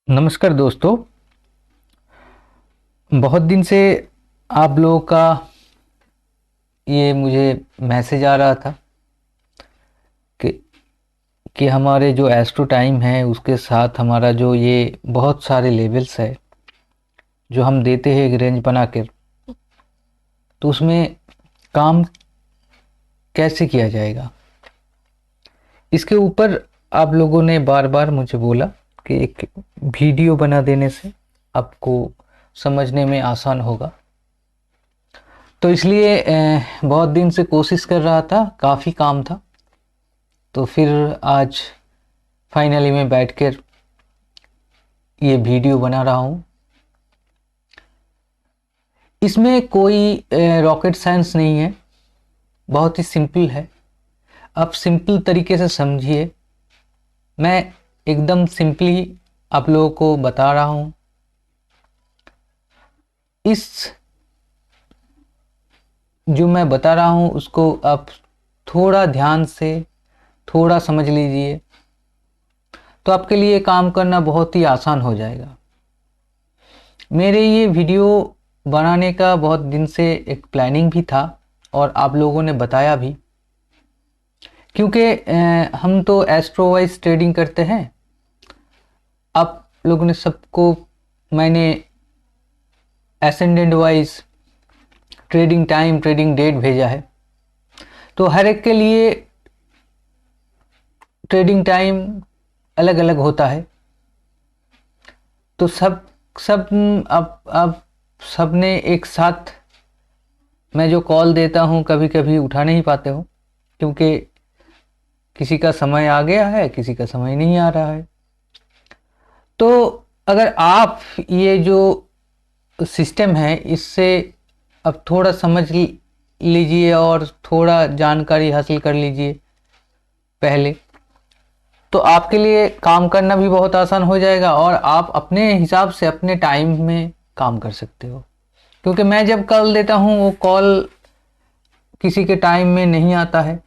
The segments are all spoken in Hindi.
नमस्कार दोस्तों। बहुत दिन से आप लोगों का ये मुझे मैसेज आ रहा था कि हमारे जो एस्ट्रो टाइम है उसके साथ हमारा जो ये बहुत सारे लेवल्स है जो हम देते हैं एक रेंज बना कर, तो उसमें काम कैसे किया जाएगा, इसके ऊपर आप लोगों ने बार बार मुझे बोला कि एक वीडियो बना देने से आपको समझने में आसान होगा। तो इसलिए बहुत दिन से कोशिश कर रहा था, काफ़ी काम था, तो फिर आज फाइनली मैं बैठकर ये वीडियो बना रहा हूँ। इसमें कोई रॉकेट साइंस नहीं है, बहुत ही सिंपल है। आप सिंपल तरीके से समझिए। मैं एकदम सिंपली आप लोगों को बता रहा हूँ। इस जो मैं बता रहा हूँ उसको आप थोड़ा ध्यान से थोड़ा समझ लीजिए, तो आपके लिए काम करना बहुत ही आसान हो जाएगा। मेरे ये वीडियो बनाने का बहुत दिन से एक प्लानिंग भी था और आप लोगों ने बताया भी, क्योंकि हम तो एस्ट्रो वाइज ट्रेडिंग करते हैं। आप लोगों ने सबको मैंने ascendant wise trading time trading date भेजा है, तो हर एक के लिए ट्रेडिंग टाइम अलग अलग होता है। तो सब सब अब सब ने एक साथ मैं जो कॉल देता हूँ कभी कभी उठा नहीं पाते हो, क्योंकि किसी का समय आ गया है, किसी का समय नहीं आ रहा है। तो अगर आप ये जो सिस्टम है इससे अब थोड़ा समझ लीजिए और थोड़ा जानकारी हासिल कर लीजिए पहले, तो आपके लिए काम करना भी बहुत आसान हो जाएगा और आप अपने हिसाब से अपने टाइम में काम कर सकते हो। क्योंकि मैं जब कॉल देता हूँ वो कॉल किसी के टाइम में नहीं आता है,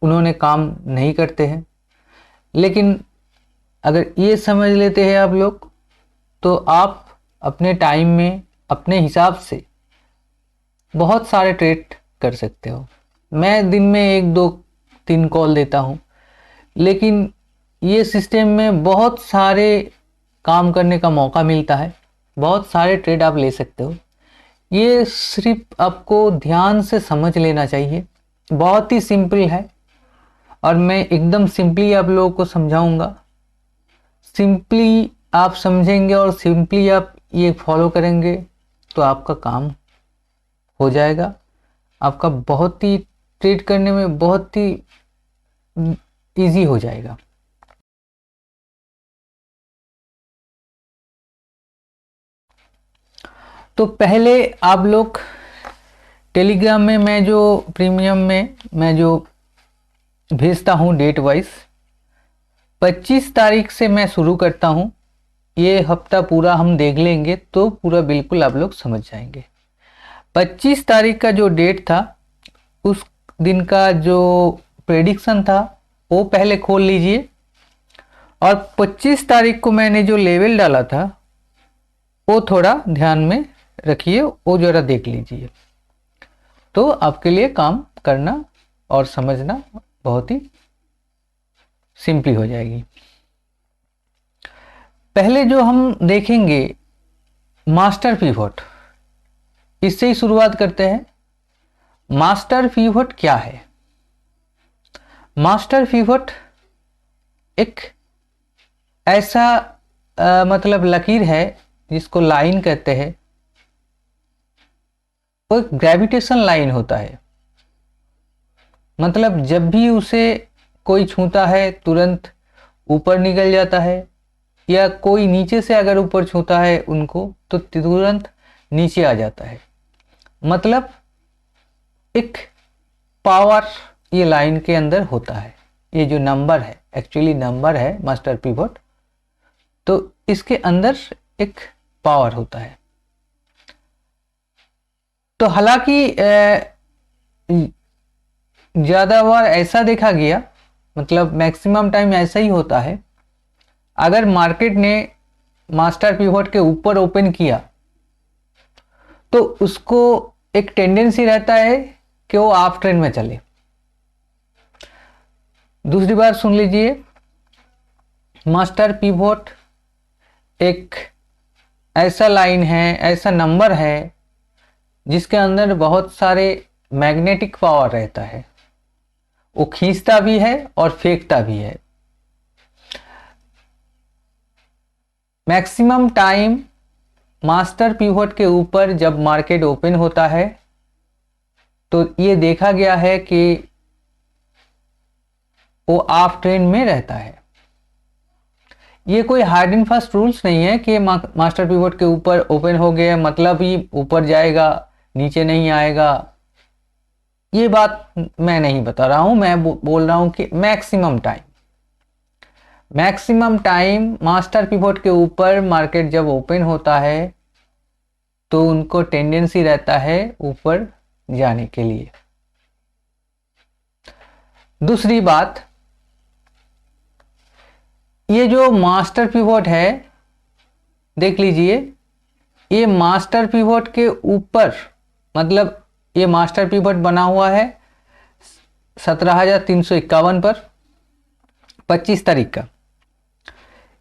उन्होंने काम नहीं करते हैं। लेकिन अगर ये समझ लेते हैं आप लोग, तो आप अपने टाइम में अपने हिसाब से बहुत सारे ट्रेड कर सकते हो। मैं दिन में 1 2 3 कॉल देता हूँ, लेकिन ये सिस्टम में बहुत सारे काम करने का मौका मिलता है, बहुत सारे ट्रेड आप ले सकते हो। ये सिर्फ आपको ध्यान से समझ लेना चाहिए। बहुत ही सिंपल है और मैं एकदम सिंपली आप लोगों को समझाऊंगा। सिंपली आप समझेंगे और सिंपली आप ये फॉलो करेंगे तो आपका काम हो जाएगा। आपका बहुत ही ट्रेड करने में बहुत ही इजी हो जाएगा। तो पहले आप लोग टेलीग्राम में मैं जो प्रीमियम में मैं जो भेजता हूँ डेट वाइज, 25 तारीख से मैं शुरू करता हूँ। ये हफ्ता पूरा हम देख लेंगे तो पूरा बिल्कुल आप लोग समझ जाएंगे। 25 तारीख का जो डेट था उस दिन का जो प्रेडिक्शन था वो पहले खोल लीजिए, और 25 तारीख को मैंने जो लेवल डाला था वो थोड़ा ध्यान में रखिए, वो जरा देख लीजिए, तो आपके लिए काम करना और समझना बहुत ही सिंपली हो जाएगी। पहले जो हम देखेंगे मास्टर पिवट, इससे ही शुरुआत करते हैं। मास्टर पिवट क्या है? मास्टर पिवट एक ऐसा मतलब लकीर है जिसको लाइन कहते हैं। वो एक ग्रेविटेशन लाइन होता है, मतलब जब भी उसे कोई छूता है तुरंत ऊपर निकल जाता है, या कोई नीचे से अगर ऊपर छूता है उनको तो तुरंत नीचे आ जाता है। मतलब एक पावर ये लाइन के अंदर होता है। ये जो नंबर है एक्चुअली नंबर है मास्टर पिवट, तो इसके अंदर एक पावर होता है। तो हालांकि ज़्यादा बार ऐसा देखा गया, मतलब मैक्सिमम टाइम ऐसा ही होता है। अगर मार्केट ने मास्टर पिवोट के ऊपर ओपन किया तो उसको एक टेंडेंसी रहता है कि वो आप ट्रेंड में चले। दूसरी बार सुन लीजिए, मास्टर पिवोट एक ऐसा लाइन है, ऐसा नंबर है जिसके अंदर बहुत सारे मैग्नेटिक पावर रहता है। वो खींचता भी है और फेंकता भी है। मैक्सिमम टाइम मास्टर पिवोट के ऊपर जब मार्केट ओपन होता है तो ये देखा गया है कि वो आप ट्रेंड में रहता है। ये कोई हार्ड एंड फास्ट रूल्स नहीं है कि मास्टर पिवोट के ऊपर ओपन हो गया मतलब ही ऊपर जाएगा, नीचे नहीं आएगा। ये बात मैं नहीं बता रहा हूं, मैं बोल रहा हूं कि मैक्सिमम टाइम मास्टर पिवोट के ऊपर मार्केट जब ओपन होता है तो उनको टेंडेंसी रहता है ऊपर जाने के लिए। दूसरी बात, ये जो मास्टर पिवोट है देख लीजिए, ये मास्टर पिवोट के ऊपर मतलब ये मास्टर पिवोट बना हुआ है 17,351 पर 25 तारीख का।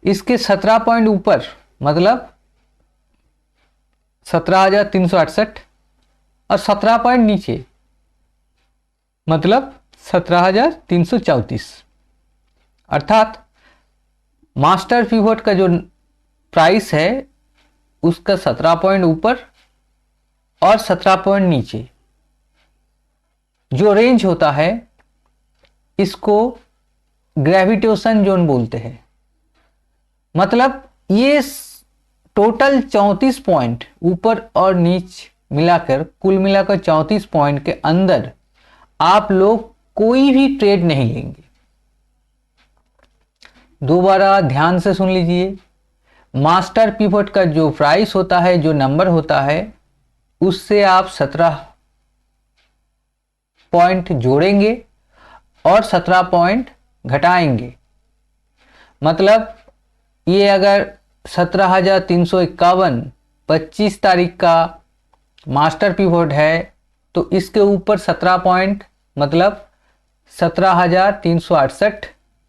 इसके 17 पॉइंट ऊपर मतलब 17,368 और 17 पॉइंट नीचे मतलब 17,334। अर्थात मास्टर पिवोट का जो प्राइस है उसका 17 पॉइंट ऊपर और 17 पॉइंट नीचे जो रेंज होता है इसको ग्रेविटेशन जोन बोलते हैं। मतलब ये टोटल 34 पॉइंट ऊपर और नीच मिलाकर कुल मिलाकर 34 पॉइंट के अंदर आप लोग कोई भी ट्रेड नहीं लेंगे। दोबारा ध्यान से सुन लीजिए, मास्टर पिवोट का जो प्राइस होता है, जो नंबर होता है, उससे आप 17 पॉइंट जोड़ेंगे और 17 पॉइंट घटाएंगे। मतलब ये अगर 17,351 25 तारीख का मास्टर पिवोट है तो इसके ऊपर 17 पॉइंट मतलब 17,368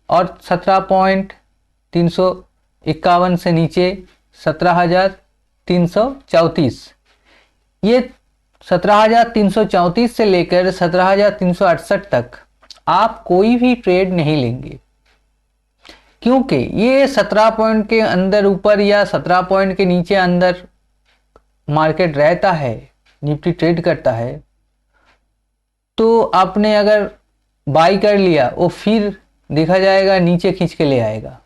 और 17 पॉइंट 351 से नीचे 17,334। ये 17,334 से लेकर 17,368 तक आप कोई भी ट्रेड नहीं लेंगे, क्योंकि ये 17 पॉइंट के अंदर ऊपर या 17 पॉइंट के नीचे अंदर मार्केट रहता है, निफ्टी ट्रेड करता है। तो आपने अगर बाई कर लिया वो फिर देखा जाएगा नीचे खींच के ले आएगा।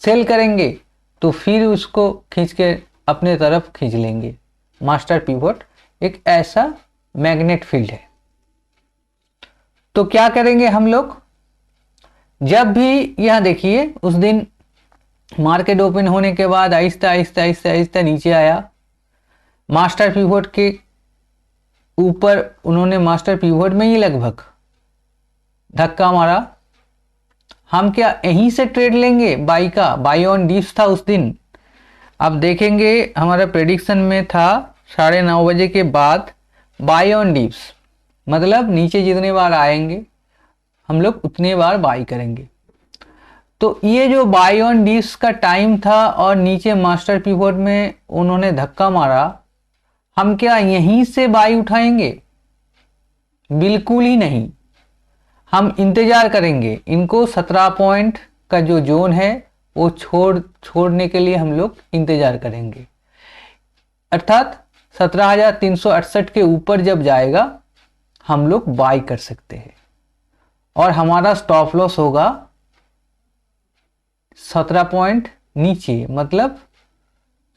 सेल करेंगे तो फिर उसको खींच के अपने तरफ खींच लेंगे। मास्टर पिवोट एक ऐसा मैग्नेट फील्ड है। तो क्या करेंगे हम लोग, जब भी यहां देखिए उस दिन मार्केट ओपन होने के बाद आहिस्ता आहिस्ता आहिस्ता आहिस्ता नीचे आया, मास्टर पिवोट के ऊपर उन्होंने मास्टर पिवोट में ही लगभग धक्का मारा। हम क्या यहीं से ट्रेड लेंगे बाई का? बाई ऑन डिप्स था उस दिन। अब देखेंगे हमारा प्रेडिक्शन में था 9:30 बजे के बाद बाई ऑन डिप्स, मतलब नीचे जितने बार आएंगे हम लोग उतने बार बाई करेंगे। तो ये जो बाई ऑन डिप्स का टाइम था और नीचे मास्टर पिवोट में उन्होंने धक्का मारा, हम क्या यहीं से बाई उठाएंगे? बिल्कुल ही नहीं। हम इंतजार करेंगे, इनको 17 पॉइंट का जो जोन है वो छोड़ने के लिए हम लोग इंतजार करेंगे। अर्थात 17,368 के ऊपर जब जाएगा हम लोग बाई कर सकते हैं और हमारा स्टॉप लॉस होगा 17 पॉइंट नीचे मतलब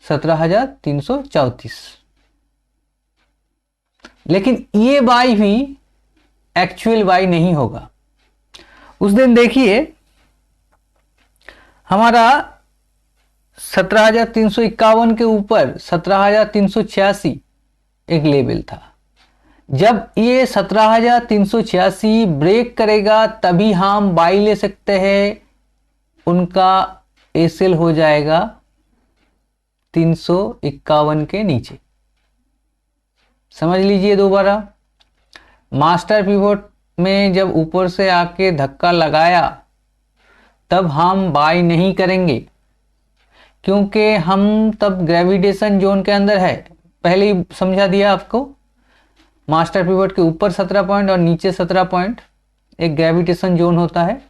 17,334। लेकिन ये बाई भी एक्चुअल बाई नहीं होगा। उस दिन देखिए हमारा 17,351 के ऊपर 17,386 एक लेवल था। जब ये 17,386 ब्रेक करेगा तभी हम बाई ले सकते हैं। उनका एसेल हो जाएगा 351 के नीचे। समझ लीजिए दोबारा, मास्टर पिवोट में जब ऊपर से आके धक्का लगाया तब हम बाय नहीं करेंगे, क्योंकि हम तब ग्रेविटेशन जोन के अंदर है। पहले ही समझा दिया आपको, मास्टर पिवट के ऊपर 17 पॉइंट और नीचे 17 पॉइंट एक ग्रेविटेशन जोन होता है।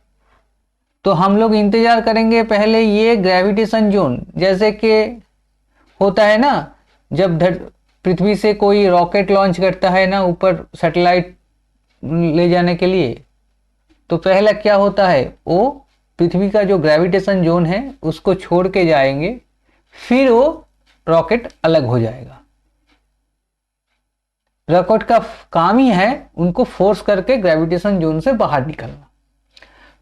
तो हम लोग इंतजार करेंगे पहले ये ग्रेविटेशन जोन, जैसे कि होता है ना जब पृथ्वी से कोई रॉकेट लॉन्च करता है ना ऊपर सैटेलाइट ले जाने के लिए, तो पहला क्या होता है, वो पृथ्वी का जो ग्रेविटेशन जोन है उसको छोड़ के जाएंगे, फिर वो रॉकेट अलग हो जाएगा। रॉकेट का काम ही है उनको फोर्स करके ग्रेविटेशन जोन से बाहर निकलना।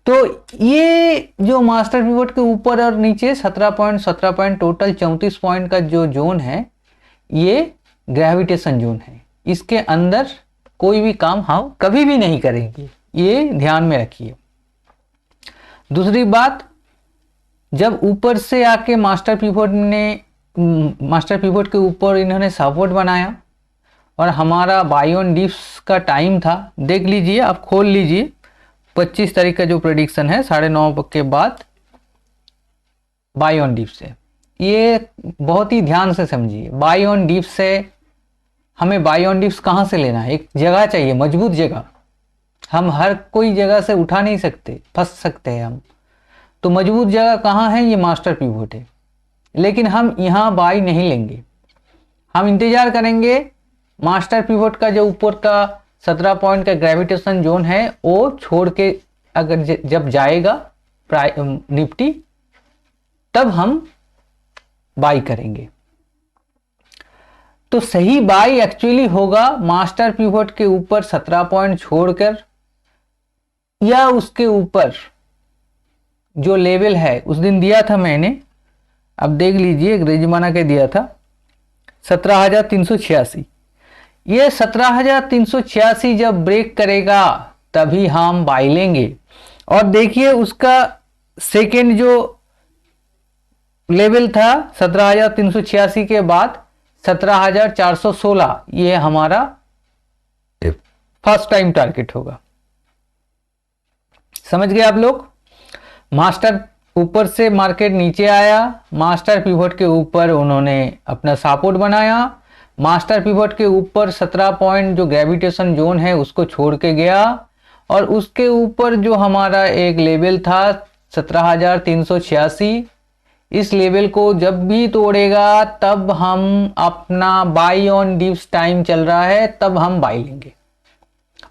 तो ये जो मास्टर पिवट के ऊपर और नीचे 17 पॉइंट 17 पॉइंट टोटल 34 पॉइंट का जो जोन है, ये ग्रेविटेशन जोन है। इसके अंदर कोई भी काम हम कभी भी नहीं करेंगे, ये ध्यान में रखिए। दूसरी बात, जब ऊपर से आके मास्टर पिवट के ऊपर इन्होंने सपोर्ट बनाया और हमारा बाय ऑन डिप्स का टाइम था, देख लीजिए, आप खोल लीजिए 25 तारीख का जो प्रेडिक्शन है 9:30 के बाद बाय ऑन डिप्स से। ये बहुत ही ध्यान से समझिए, बाय ऑन डिप्स से हमें बाय ऑन डिप्स कहाँ से लेना है, एक जगह चाहिए, मजबूत जगह। हम हर कोई जगह से उठा नहीं सकते, फंस सकते हैं हम। तो मजबूत जगह कहाँ है, ये मास्टर पिवट है। लेकिन हम यहाँ बाई नहीं लेंगे, हम इंतजार करेंगे मास्टर पिवट का जो ऊपर का 17 पॉइंट का ग्रेविटेशन जोन है वो छोड़ के अगर जब जाएगा निफ्टी, तब हम बाई करेंगे। तो सही बाई एक्चुअली होगा मास्टर पिवट के ऊपर 17 पॉइंट छोड़कर, या उसके ऊपर जो लेवल है उस दिन दिया था मैंने, अब देख लीजिए अंग्रेजी बना के दिया था 17,386। ये 17,386 जब ब्रेक करेगा तभी हम बाई लेंगे। और देखिए उसका सेकेंड जो लेवल था 17,386 के बाद 17,416, ये हमारा फर्स्ट टाइम टारगेट होगा। समझ गए आप लोग? मास्टर ऊपर से मार्केट नीचे आया, मास्टर पिवट के ऊपर उन्होंने अपना सपोर्ट बनाया, मास्टर पिवट के ऊपर 17 पॉइंट जो ग्रेविटेशन जोन है उसको छोड़ के गया, और उसके ऊपर जो हमारा एक लेवल था 17,386, इस लेवल को जब भी तोड़ेगा तब हम अपना बाई ऑन डिप्स टाइम चल रहा है तब हम बाई लेंगे।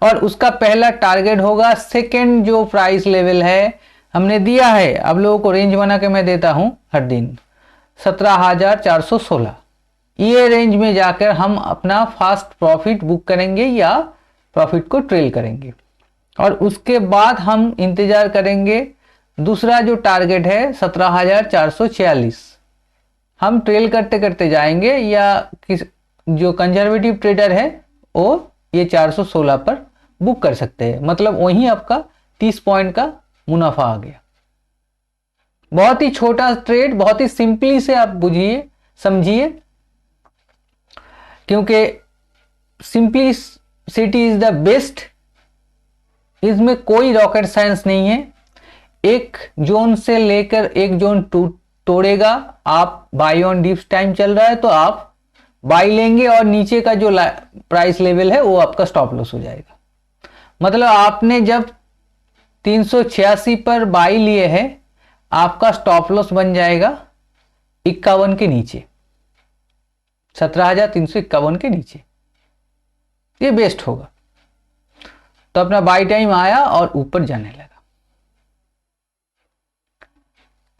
और उसका पहला टारगेट होगा सेकेंड जो प्राइस लेवल है हमने दिया है, अब लोगों को रेंज बना के मैं देता हूं हर दिन, 17,416। ये रेंज में जाकर हम अपना फास्ट प्रॉफिट बुक करेंगे या प्रॉफिट को ट्रेल करेंगे। और उसके बाद हम इंतजार करेंगे दूसरा जो टारगेट है 17,446। हम ट्रेल करते करते जाएंगे, या जो कंजर्वेटिव ट्रेडर है वो ये 416 पर बुक कर सकते हैं, मतलब वहीं आपका 30 पॉइंट का मुनाफा आ गया। बहुत ही छोटा ट्रेड, बहुत ही सिंपली से आप बुझिए समझिए, क्योंकि सिंपलिसिटी इज द बेस्ट। इसमें कोई रॉकेट साइंस नहीं है। एक जोन से लेकर एक जोन तोड़ेगा, आप बाई ऑन डिप्स टाइम चल रहा है तो आप बाई लेंगे, और नीचे का जो प्राइस लेवल है वो आपका स्टॉप लॉस हो जाएगा। मतलब आपने जब 386 पर बाई लिए है, आपका स्टॉप लॉस बन जाएगा 51 के नीचे, 17,351 के नीचे। ये बेस्ट होगा। तो अपना बाई टाइम आया और ऊपर जाने लगा।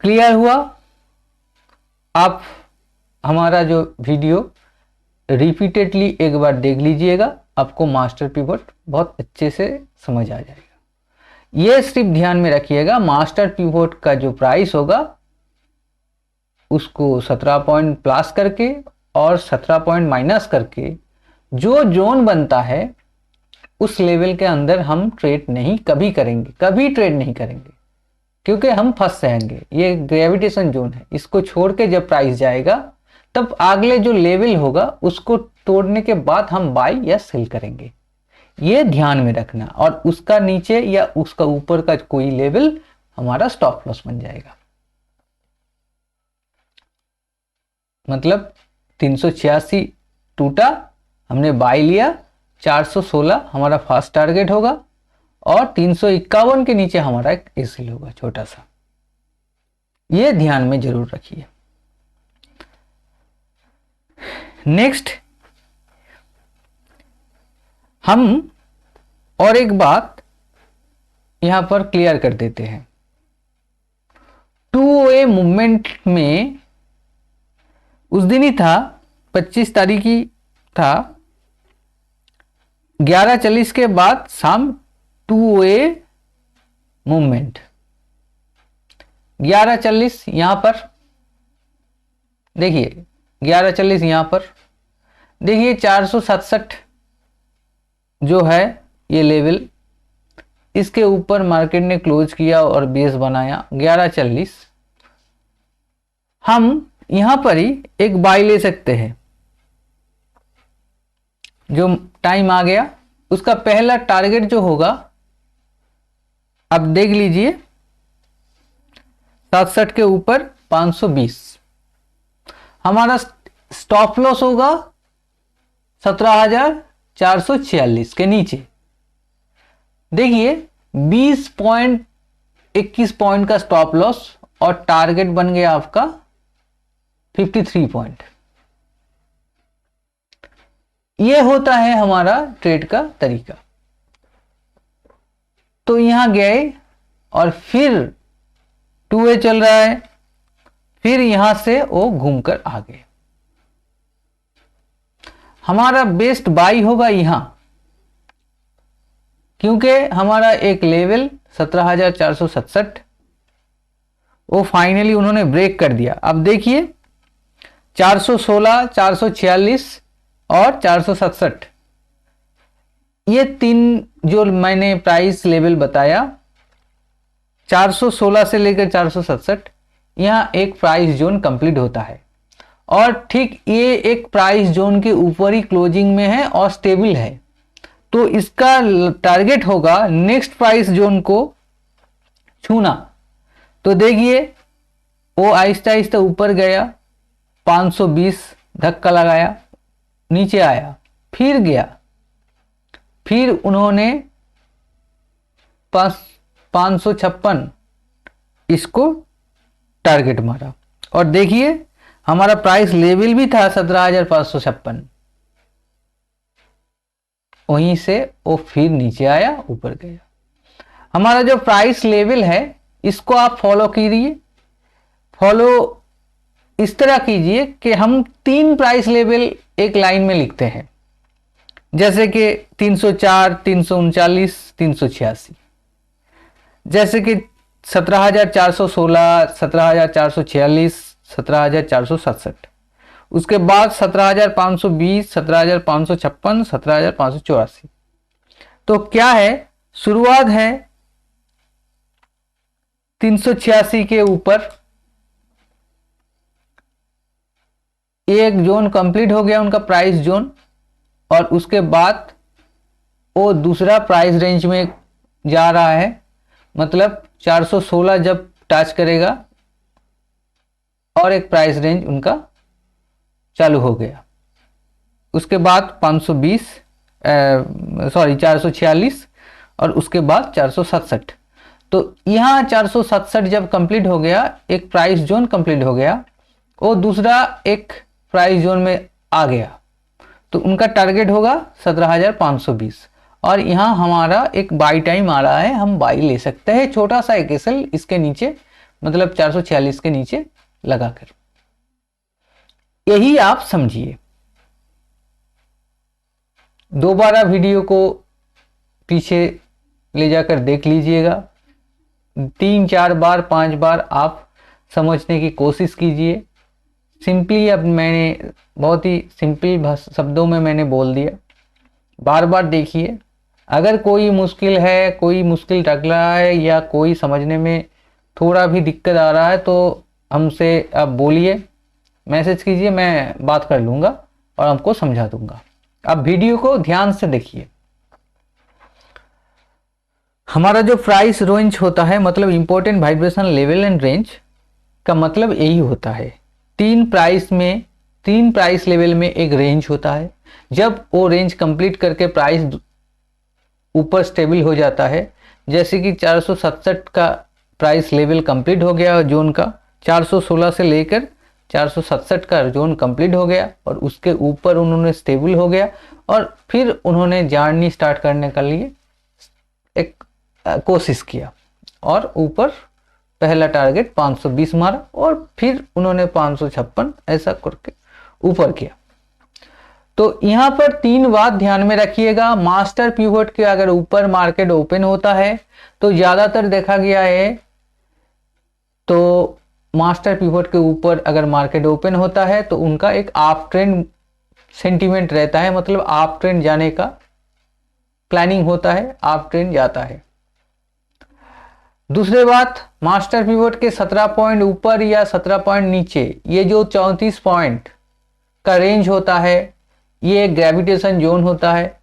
क्लियर हुआ? आप हमारा जो वीडियो रिपीटेडली एक बार देख लीजिएगा, आपको मास्टर पिवट बहुत अच्छे से समझ आ जाएगा। ये सिर्फ ध्यान में रखिएगा, मास्टर पिवट का जो प्राइस होगा उसको 17 पॉइंट प्लस करके और 17 पॉइंट माइनस करके जो जोन बनता है उस लेवल के अंदर हम ट्रेड नहीं कभी करेंगे, कभी ट्रेड नहीं करेंगे, क्योंकि हम फंस जाएंगे। ये ग्रेविटेशन जोन है, इसको छोड़ के जब प्राइस जाएगा तब अगले जो लेवल होगा उसको तोड़ने के बाद हम बाई या सेल करेंगे, ये ध्यान में रखना। और उसका नीचे या उसका ऊपर का कोई लेवल हमारा स्टॉप लॉस बन जाएगा। मतलब 386 टूटा, हमने बाई लिया, 416 हमारा फास्ट टारगेट होगा और 351 के नीचे हमारा एक एसिल होगा छोटा सा, ये ध्यान में जरूर रखिए। नेक्स्ट हम और एक बात यहां पर क्लियर कर देते हैं। 2OA मूवमेंट में उस दिन ही था, 25 तारीख ही था, 11:40 के बाद शाम 2OA मूवमेंट। 11:40 यहां पर देखिए, 11:40 यहां पर देखिए, 467 जो है ये लेवल, इसके ऊपर मार्केट ने क्लोज किया और बेस बनाया 11:40। हम यहां पर ही एक बाई ले सकते हैं। जो टाइम आ गया, उसका पहला टारगेट जो होगा, अब देख लीजिए, 67 के ऊपर 520, हमारा स्टॉप लॉस होगा 17,446 के नीचे। देखिए 20.21 पॉइंट का स्टॉप लॉस और टारगेट बन गया आपका 53 पॉइंट। यह होता है हमारा ट्रेड का तरीका। तो यहां गए और फिर 2A चल रहा है, फिर यहां से वो घूमकर आ गए। हमारा बेस्ट बाई होगा यहां, क्योंकि हमारा एक लेवल 17,467 वो फाइनली उन्होंने ब्रेक कर दिया। अब देखिए 416, 446 और 467, ये तीन जो मैंने प्राइस लेवल बताया, 416 से लेकर 467, यहां एक प्राइस जोन कंप्लीट होता है और ठीक ये एक प्राइस जोन के ऊपर ही क्लोजिंग में है और स्टेबल है। तो इसका टारगेट होगा नेक्स्ट प्राइस जोन को छूना। तो देखिए वो आहिस्ता आहिस्ता ऊपर गया, 520 धक्का लगाया, नीचे आया, फिर गया, फिर उन्होंने 556 इसको टारगेट मारा और देखिए हमारा प्राइस लेवल भी था 17,556, वहीं से वो फिर नीचे आया, ऊपर गया। हमारा जो प्राइस लेवल है इसको आप फॉलो कीजिए। फॉलो इस तरह कीजिए कि हम 3 प्राइस लेवल एक लाइन में लिखते हैं, जैसे कि 304, 339, 386, जैसे कि 17,416, 17,446, 17,467, उसके बाद 17,520, 17,556, 17,584। तो क्या है, शुरुआत है 386 के ऊपर, एक जोन कंप्लीट हो गया उनका प्राइस जोन, और उसके बाद वो दूसरा प्राइस रेंज में जा रहा है। मतलब 416 जब टच करेगा और एक प्राइस रेंज उनका चालू हो गया, उसके बाद 446 और उसके बाद 467। तो यहाँ 467 जब कंप्लीट हो गया, एक प्राइस जोन कंप्लीट हो गया, वो दूसरा एक प्राइस जोन में आ गया, तो उनका टारगेट होगा 17,520 और यहाँ हमारा एक बाई टाइम आ रहा है, हम बाई ले सकते हैं छोटा सा एक एसएल इसके नीचे, मतलब 446 के नीचे लगाकर। यही आप समझिए। दोबारा वीडियो को पीछे ले जाकर देख लीजिएगा, 3-4 बार 5 बार आप समझने की कोशिश कीजिए। सिंपली अब मैंने बहुत ही सिंपल शब्दों में मैंने बोल दिया, बार बार देखिए। अगर कोई मुश्किल है, कोई मुश्किल लग रहा है या कोई समझने में थोड़ा भी दिक्कत आ रहा है तो हमसे आप बोलिए, मैसेज कीजिए, मैं बात कर लूँगा और आपको समझा दूंगा। आप वीडियो को ध्यान से देखिए। हमारा जो प्राइस रेंज होता है, मतलब important vibration level and range का मतलब यही होता है। तीन प्राइस लेवल में एक रेंज होता है। जब वो रेंज कंप्लीट करके प्राइस ऊपर स्टेबल हो जाता है, जैसे कि 467 का प्राइस लेवल कंप्लीट हो गया जोन का, 416 से लेकर 467 का जोन कंप्लीट हो गया और उसके ऊपर उन्होंने स्टेबल हो गया और फिर उन्होंने जर्नी स्टार्ट करने के लिए एक कोशिश किया और ऊपर पहला टारगेट 520 मारा और फिर उन्होंने 556 ऐसा करके ऊपर किया। तो यहाँ पर तीन बात ध्यान में रखिएगा। मास्टर पिवट के अगर ऊपर मार्केट ओपन होता है तो ज़्यादातर देखा गया है, तो मास्टर पिवट के ऊपर अगर मार्केट ओपन होता है तो उनका एक अप ट्रेंड सेंटीमेंट रहता है, मतलब अप ट्रेंड जाने का प्लानिंग होता है, अप ट्रेंड जाता है। दूसरी बात, मास्टर पिवट के 17 पॉइंट ऊपर या 17 पॉइंट नीचे, ये जो 34 पॉइंट का रेंज होता है, ये ग्रेविटेशन जोन होता है।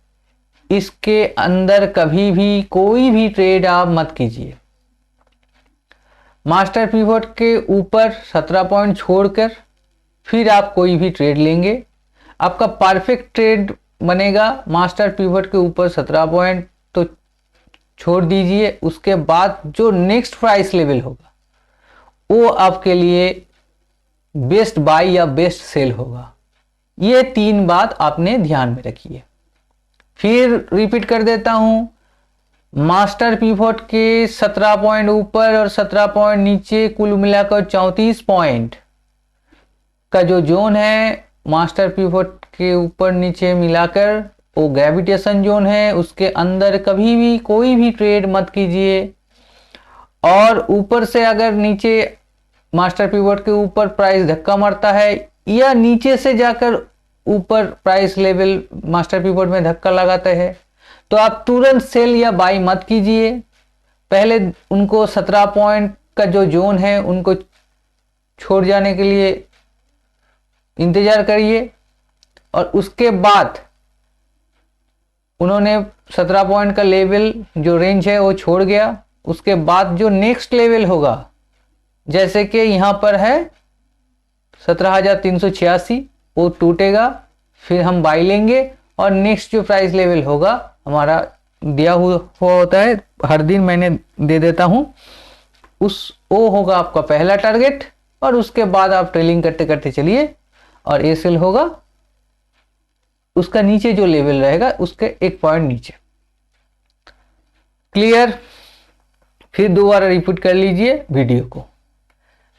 इसके अंदर कभी भी कोई भी ट्रेड आप मत कीजिए। मास्टर पिवट के ऊपर 17 पॉइंट छोड़कर फिर आप कोई भी ट्रेड लेंगे, आपका परफेक्ट ट्रेड बनेगा। मास्टर पिवट के ऊपर 17 पॉइंट तो छोड़ दीजिए, उसके बाद जो नेक्स्ट प्राइस लेवल होगा वो आपके लिए बेस्ट बाय या बेस्ट सेल होगा। ये तीन बात आपने ध्यान में रखिए। फिर रिपीट कर देता हूं, मास्टर पिवट के 17 पॉइंट ऊपर और 17 पॉइंट नीचे, कुल मिलाकर 34 पॉइंट का जो जोन है, मास्टर पिवट के ऊपर नीचे मिलाकर वो ग्रेविटेशन जोन है। उसके अंदर कभी भी कोई भी ट्रेड मत कीजिए। और ऊपर से अगर नीचे मास्टर पिवट के ऊपर प्राइस धक्का मारता है या नीचे से जाकर ऊपर प्राइस लेवल मास्टर पिवट में धक्का लगाते हैं तो आप तुरंत सेल या बाई मत कीजिए। पहले उनको 17 पॉइंट का जो जोन है उनको छोड़ जाने के लिए इंतजार करिए और उसके बाद उन्होंने 17 पॉइंट का लेवल जो रेंज है वो छोड़ गया। उसके बाद जो नेक्स्ट लेवल होगा, जैसे कि यहाँ पर है 17,386, वो टूटेगा, फिर हम बाई लेंगे और नेक्स्ट जो प्राइस लेवल होगा हमारा दिया हुआ होता है, हर दिन मैंने दे देता हूँ, वो होगा आपका पहला टारगेट और उसके बाद आप ट्रेलिंग करते करते चलिए और ये सेल होगा उसका नीचे जो लेवल रहेगा उसके एक पॉइंट नीचे। क्लियर? फिर दोबारा रिपीट कर लीजिए वीडियो को।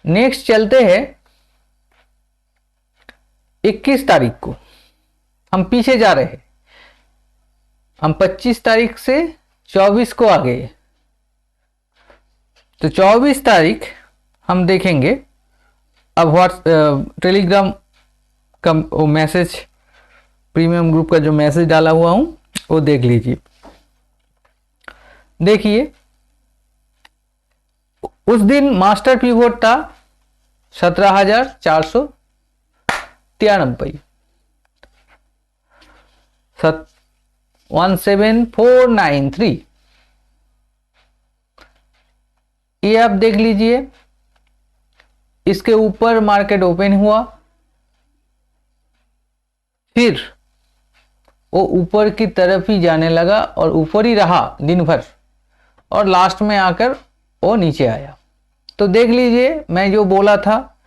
नेक्स्ट चलते हैं 21 तारीख को, हम पीछे जा रहे हैं, हम 25 तारीख से 24 को आ गए। तो 24 तारीख हम देखेंगे। अब टेलीग्राम का वो मैसेज, प्रीमियम ग्रुप का जो मैसेज डाला हुआ हूं वो देख लीजिए। देखिए उस दिन मास्टर पिवट था 17,493, 17493, ये आप देख लीजिए। इसके ऊपर मार्केट ओपन हुआ, फिर वो ऊपर की तरफ ही जाने लगा और ऊपर ही रहा दिन भर और लास्ट में आकर वो नीचे आया। तो देख लीजिए मैं जो बोला था,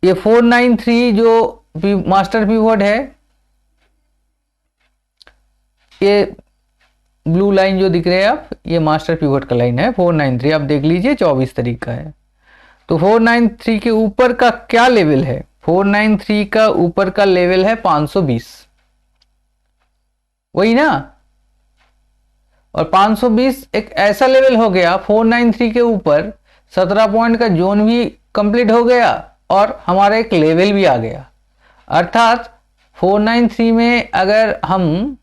ये 493 जो मास्टर पिवट है, ये ब्लू लाइन जो दिख रहे हैं आप, ये मास्टर पिवट का लाइन है 493। आप देख लीजिए 24 तारीख का है। तो 493 के ऊपर का क्या लेवल है? 493 का ऊपर का लेवल है 520, वही ना। और 520 एक ऐसा लेवल हो गया, 493 के ऊपर 17 पॉइंट का जोन भी कंप्लीट हो गया और हमारा एक लेवल भी आ गया। अर्थात 493 में अगर हम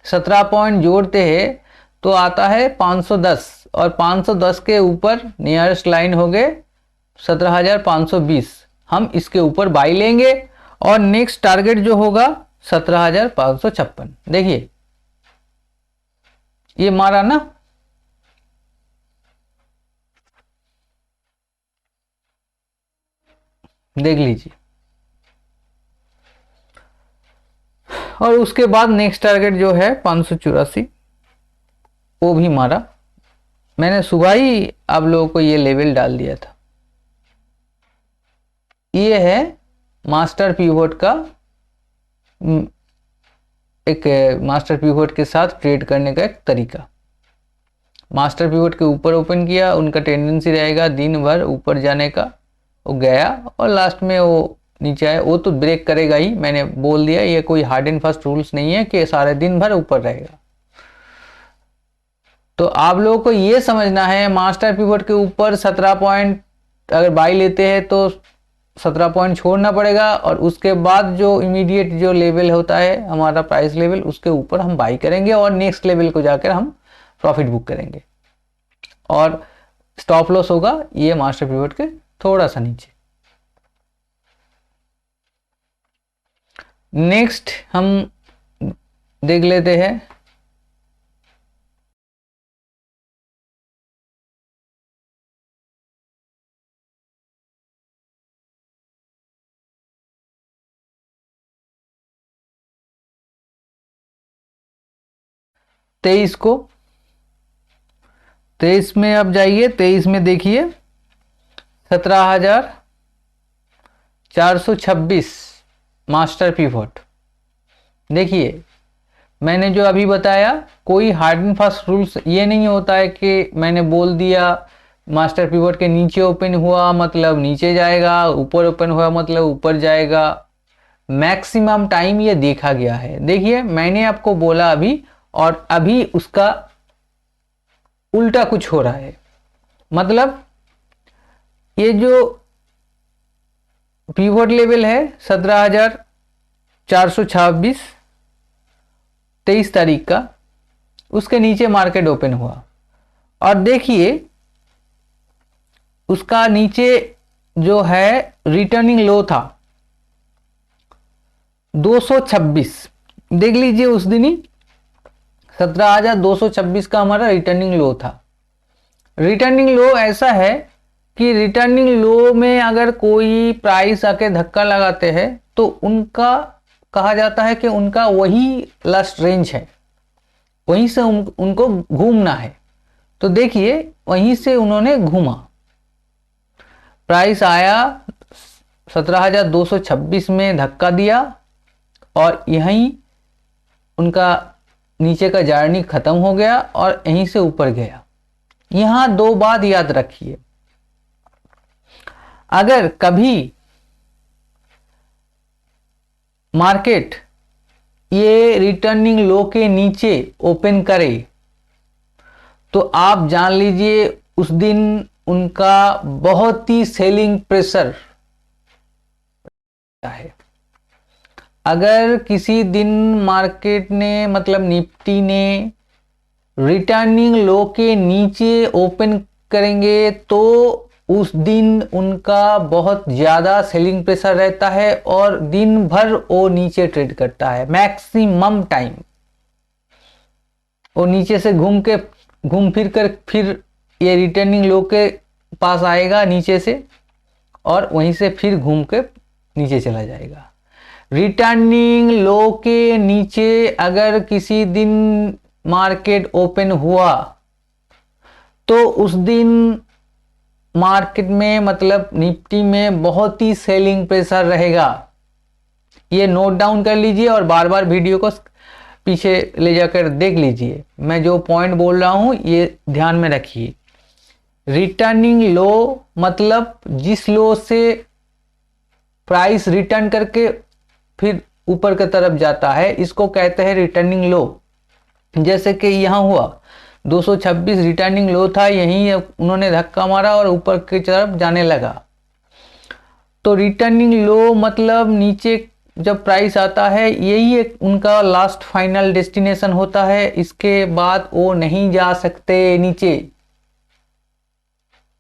17 पॉइंट जोड़ते हैं तो आता है 510 और 510 के ऊपर नियरेस्ट लाइन हो गए 17,520। हम इसके ऊपर बाई लेंगे और नेक्स्ट टारगेट जो होगा 17,556। देखिए ये मारा ना, देख लीजिए। और उसके बाद नेक्स्ट टारगेट जो है 584 वो भी मारा। मैंने सुबह ही आप लोगों को ये लेवल डाल दिया था। ये है मास्टर पिवोट का, एक मास्टर पिवोट के साथ ट्रेड करने का एक तरीका। मास्टर पिवोट के ऊपर ओपन किया, उनका टेंडेंसी रहेगा दिन भर ऊपर जाने का, वो गया और लास्ट में वो नीचे आया। वो तो ब्रेक करेगा ही, मैंने बोल दिया। ये कोई हार्ड एंड फास्ट रूल्स नहीं है कि सारे दिन भर ऊपर रहेगा। तो आप लोगों को ये समझना है मास्टर पिवोट के ऊपर 17 पॉइंट अगर बाई लेते हैं तो 17 पॉइंट छोड़ना पड़ेगा, और उसके बाद जो इमीडिएट जो लेवल होता है हमारा प्राइस लेवल, उसके ऊपर हम बाई करेंगे और नेक्स्ट लेवल को जाकर हम प्रॉफिट बुक करेंगे। और स्टॉप लॉस होगा ये मास्टर पिवोट के थोड़ा सा नीचे। नेक्स्ट हम देख लेते हैं तेईस को। 23 में अब जाइए, 23 में देखिए 17,426 मास्टर पिवोट। देखिए मैंने जो अभी बताया, कोई हार्ड एंड फास्ट रूल्स ये नहीं होता है कि मैंने बोल दिया मास्टर पिवोट के नीचे ओपन हुआ मतलब नीचे जाएगा, ऊपर ओपन हुआ मतलब ऊपर जाएगा। मैक्सिमम टाइम ये देखा गया है। देखिए मैंने आपको बोला अभी, और अभी उसका उल्टा कुछ हो रहा है। मतलब ये जो पिवोट लेवल है 17,426 23 तारीख का, उसके नीचे मार्केट ओपन हुआ और देखिए उसका नीचे जो है रिटर्निंग लो था 226। देख लीजिए उस दिन ही 17,226 का हमारा रिटर्निंग लो था। रिटर्निंग लो ऐसा है कि रिटर्निंग लो में अगर कोई प्राइस आके धक्का लगाते हैं तो उनका कहा जाता है कि उनका वही लास्ट रेंज है, वहीं से उनको घूमना है। तो देखिए वहीं से उन्होंने घूमा, प्राइस आया 17,226 में धक्का दिया और यहीं उनका नीचे का जर्नी खत्म हो गया और यहीं से ऊपर गया। यहां दो बात याद रखिए, अगर कभी मार्केट ये रिटर्निंग लो के नीचे ओपन करे तो आप जान लीजिए उस दिन उनका बहुत ही सेलिंग प्रेशर है। अगर किसी दिन मार्केट ने मतलब निफ्टी ने रिटर्निंग लो के नीचे ओपन करेंगे तो उस दिन उनका बहुत ज़्यादा सेलिंग प्रेशर रहता है और दिन भर वो नीचे ट्रेड करता है। मैक्सिमम टाइम वो नीचे से घूम फिर कर फिर ये रिटर्निंग लो के पास आएगा नीचे से और वहीं से फिर घूम के नीचे चला जाएगा। रिटर्निंग लो के नीचे अगर किसी दिन मार्केट ओपन हुआ तो उस दिन मार्केट में मतलब निफ्टी में बहुत ही सेलिंग प्रेशर रहेगा। ये नोट डाउन कर लीजिए और बार बार वीडियो को पीछे ले जाकर देख लीजिए। मैं जो पॉइंट बोल रहा हूं ये ध्यान में रखिए। रिटर्निंग लो मतलब जिस लो से प्राइस रिटर्न करके फिर ऊपर की तरफ जाता है, इसको कहते हैं रिटर्निंग लो। जैसे कि यहां हुआ 226 रिटर्निंग लो था, यहीं उन्होंने धक्का मारा और ऊपर की तरफ जाने लगा। तो रिटर्निंग लो मतलब नीचे जब प्राइस आता है यही एक उनका लास्ट फाइनल डेस्टिनेशन होता है, इसके बाद वो नहीं जा सकते नीचे।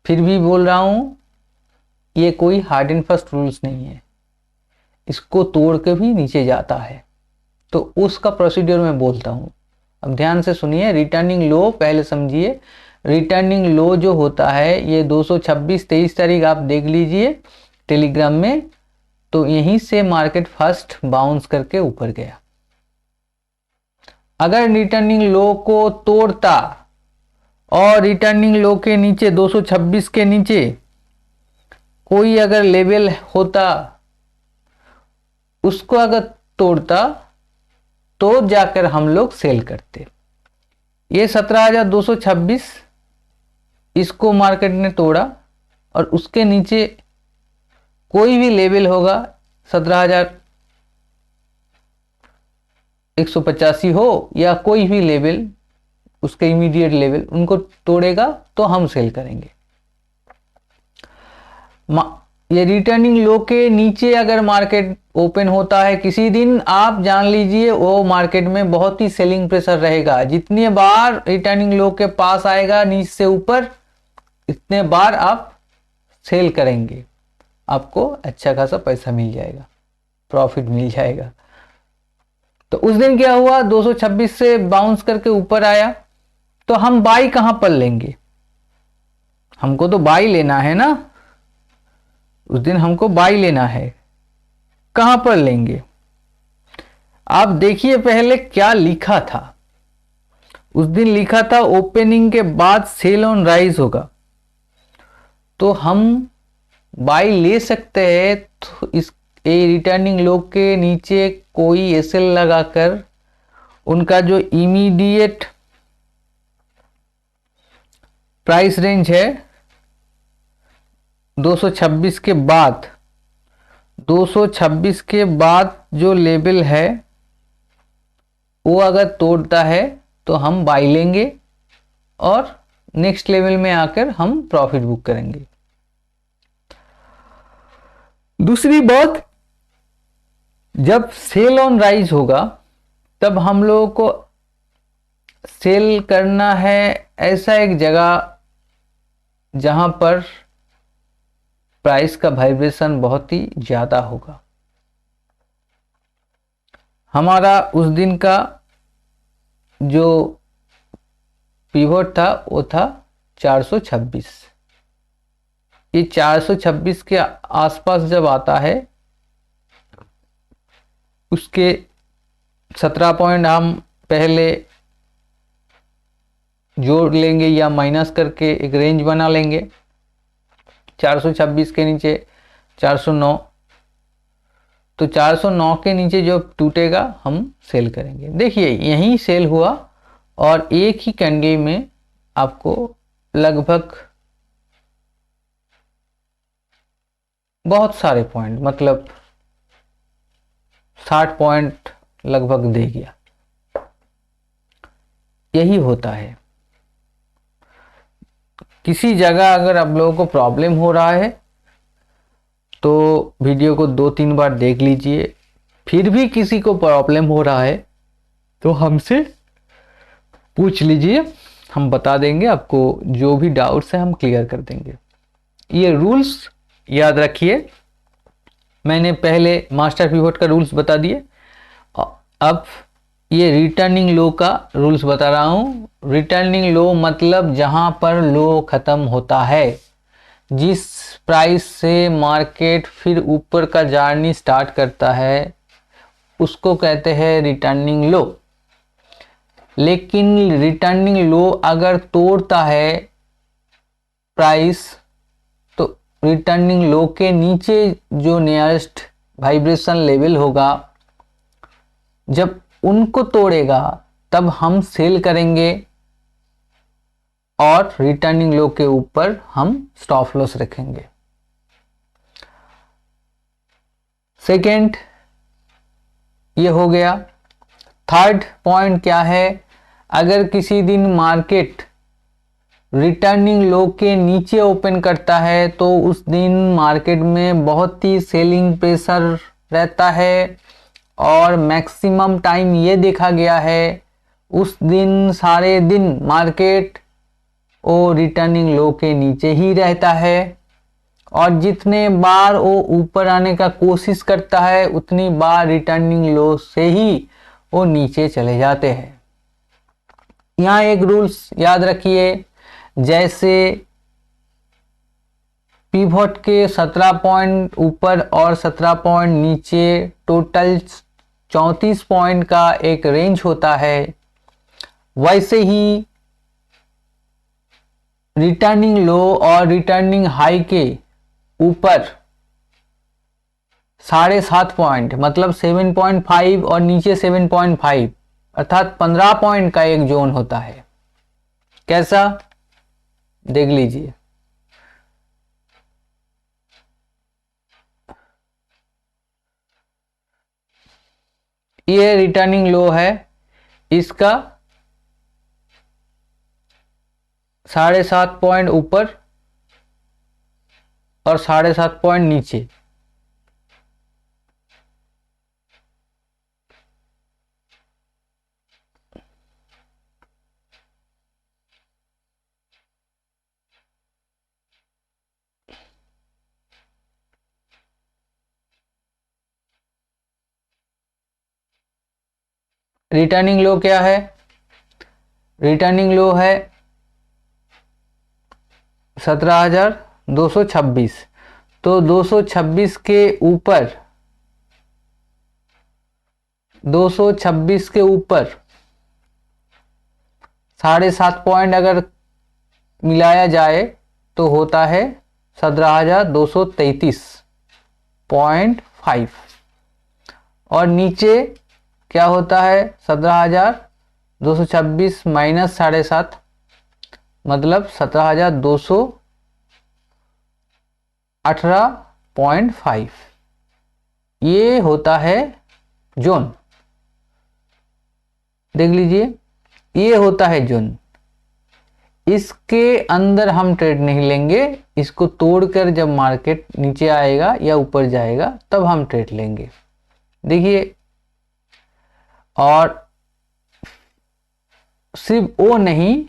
फिर भी बोल रहा हूं ये कोई हार्ड एंड फास्ट रूल्स नहीं है, इसको तोड़ के भी नीचे जाता है, तो उसका प्रोसीड्यूर मैं बोलता हूँ। अब ध्यान से सुनिए, रिटर्निंग लो पहले समझिए। रिटर्निंग लो जो होता है ये 226 23 तारीख आप देख लीजिए टेलीग्राम में, तो यहीं से मार्केट फर्स्ट बाउंस करके ऊपर गया। अगर रिटर्निंग लो को तोड़ता और रिटर्निंग लो के नीचे 226 के नीचे कोई अगर लेवल होता, उसको अगर तोड़ता तो जाकर हम लोग सेल करते। ये 17,226 इसको मार्केट ने तोड़ा और उसके नीचे कोई भी लेवल होगा 17,185 हो या कोई भी लेवल उसके इमीडिएट लेवल, उनको तोड़ेगा तो हम सेल करेंगे। ये रिटर्निंग लो के नीचे अगर मार्केट ओपन होता है किसी दिन, आप जान लीजिए वो मार्केट में बहुत ही सेलिंग प्रेशर रहेगा। जितनी बार रिटर्निंग लो के पास आएगा नीचे से ऊपर, इतने बार आप सेल करेंगे, आपको अच्छा खासा पैसा मिल जाएगा, प्रॉफिट मिल जाएगा। तो उस दिन क्या हुआ, 226 से बाउंस करके ऊपर आया, तो हम बाई कहां पर लेंगे? हमको तो बाई लेना है ना, उस दिन हमको बाई लेना है, कहां पर लेंगे? आप देखिए पहले क्या लिखा था। उस दिन लिखा था ओपनिंग के बाद सेल ऑन राइज होगा, तो हम बाई ले सकते हैं। तो इस रिटर्निंग लो के नीचे कोई एसएल लगाकर उनका जो इमीडिएट प्राइस रेंज है 226 के बाद, 226 के बाद जो लेवल है वो अगर तोड़ता है तो हम बाई लेंगे और नेक्स्ट लेवल में आकर हम प्रॉफिट बुक करेंगे। दूसरी बात, जब सेल ऑन राइज होगा तब हम लोगों को सेल करना है ऐसा एक जगह जहां पर प्राइस का वाइब्रेशन बहुत ही ज्यादा होगा। हमारा उस दिन का जो पिवट था वो था 426। ये 426 के आसपास जब आता है, उसके 17 पॉइंट हम पहले जोड़ लेंगे या माइनस करके एक रेंज बना लेंगे। 426 के नीचे 409, तो 409 के नीचे जो टूटेगा हम सेल करेंगे। देखिए यहीं सेल हुआ और एक ही कैंडल में आपको लगभग बहुत सारे पॉइंट, मतलब 60 पॉइंट लगभग दे गया। यही होता है। किसी जगह अगर आप लोगों को प्रॉब्लम हो रहा है तो वीडियो को 2-3 बार देख लीजिए। फिर भी किसी को प्रॉब्लम हो रहा है तो हमसे पूछ लीजिए, हम बता देंगे आपको। जो भी डाउट्स है हम क्लियर कर देंगे। ये रूल्स याद रखिए, मैंने पहले मास्टर पिवट का रूल्स बता दिए, अब ये रिटर्निंग लो का रूल्स बता रहा हूं। रिटर्निंग लो मतलब जहां पर लो खत्म होता है, जिस प्राइस से मार्केट फिर ऊपर का जर्नी स्टार्ट करता है उसको कहते हैं रिटर्निंग लो। लेकिन रिटर्निंग लो अगर तोड़ता है प्राइस, तो रिटर्निंग लो के नीचे जो नियरेस्ट वाइब्रेशन लेवल होगा, जब उनको तोड़ेगा तब हम सेल करेंगे और रिटर्निंग लो के ऊपर हम स्टॉप लॉस रखेंगे। सेकेंड ये हो गया। थर्ड पॉइंट क्या है, अगर किसी दिन मार्केट रिटर्निंग लो के नीचे ओपन करता है तो उस दिन मार्केट में बहुत ही सेलिंग प्रेशर रहता है और मैक्सिमम टाइम ये देखा गया है उस दिन सारे दिन मार्केट वो रिटर्निंग लो के नीचे ही रहता है और जितने बार वो ऊपर आने का कोशिश करता है उतनी बार रिटर्निंग लो से ही वो नीचे चले जाते हैं। यहाँ एक रूल्स याद रखिए, जैसे पिवट के 17 पॉइंट ऊपर और 17 पॉइंट नीचे टोटल 34 पॉइंट का एक रेंज होता है, वैसे ही रिटर्निंग लो और रिटर्निंग हाई के ऊपर 7.5 पॉइंट मतलब 7.5 और नीचे 7.5 अर्थात 15 पॉइंट का एक जोन होता है। कैसा, देख लीजिए। ये रिटर्निंग लो है, इसका 7.5 पॉइंट ऊपर और 7.5 पॉइंट नीचे। रिटर्निंग लो क्या है? रिटर्निंग लो है 17,226। तो 226 के ऊपर 7.5 पॉइंट अगर मिलाया जाए तो होता है 17,233.5 और नीचे क्या होता है 17,226 माइनस 7.5 मतलब 17,218.5। ये होता है जोन, देख लीजिए, ये होता है जोन। इसके अंदर हम ट्रेड नहीं लेंगे, इसको तोड़कर जब मार्केट नीचे आएगा या ऊपर जाएगा तब हम ट्रेड लेंगे। देखिए, और सिर्फ वो नहीं,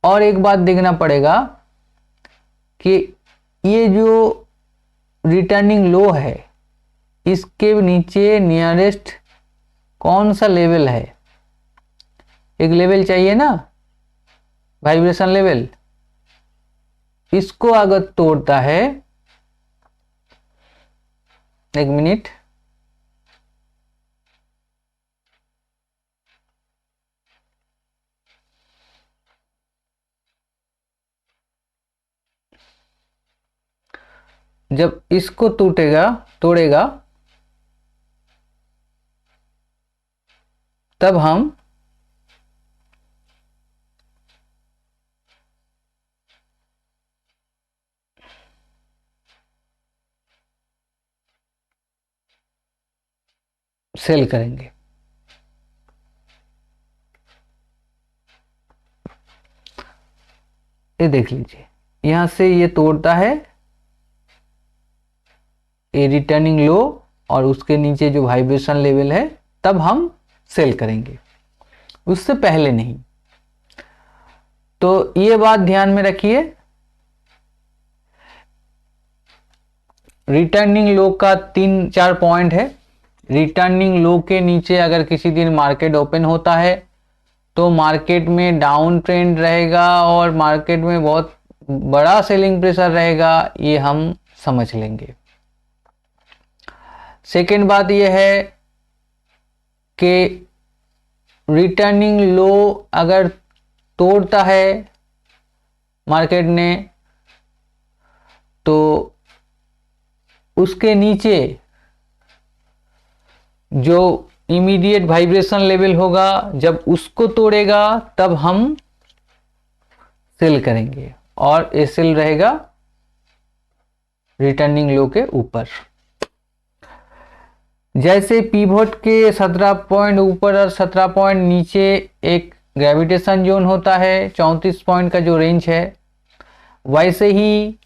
और एक बात देखना पड़ेगा कि ये जो रिटर्निंग लो है इसके नीचे नियरेस्ट कौन सा लेवल है? एक लेवल चाहिए ना, वाइब्रेशन लेवल। इसको अगर तोड़ता है, एक मिनट, जब इसको तोड़ेगा तब हम सेल करेंगे। ये देख लीजिए, यहां से ये तोड़ता है ये रिटर्निंग लो और उसके नीचे जो वाइब्रेशन लेवल है तब हम सेल करेंगे, उससे पहले नहीं। तो ये बात ध्यान में रखिए, रिटर्निंग लो का 3-4 पॉइंट है। रिटर्निंग लो के नीचे अगर किसी दिन मार्केट ओपन होता है तो मार्केट में डाउन ट्रेंड रहेगा और मार्केट में बहुत बड़ा सेलिंग प्रेशर रहेगा, ये हम समझ लेंगे। सेकेंड बात यह है कि रिटर्निंग लो अगर तोड़ता है मार्केट ने तो उसके नीचे जो इमीडिएट वाइब्रेशन लेवल होगा जब उसको तोड़ेगा तब हम सेल करेंगे और ये सेल रहेगा रिटर्निंग लो के ऊपर। जैसे पिवट के 17 पॉइंट ऊपर और 17 पॉइंट नीचे एक ग्रेविटेशन जोन होता है, 34 पॉइंट का जो रेंज है, वैसे ही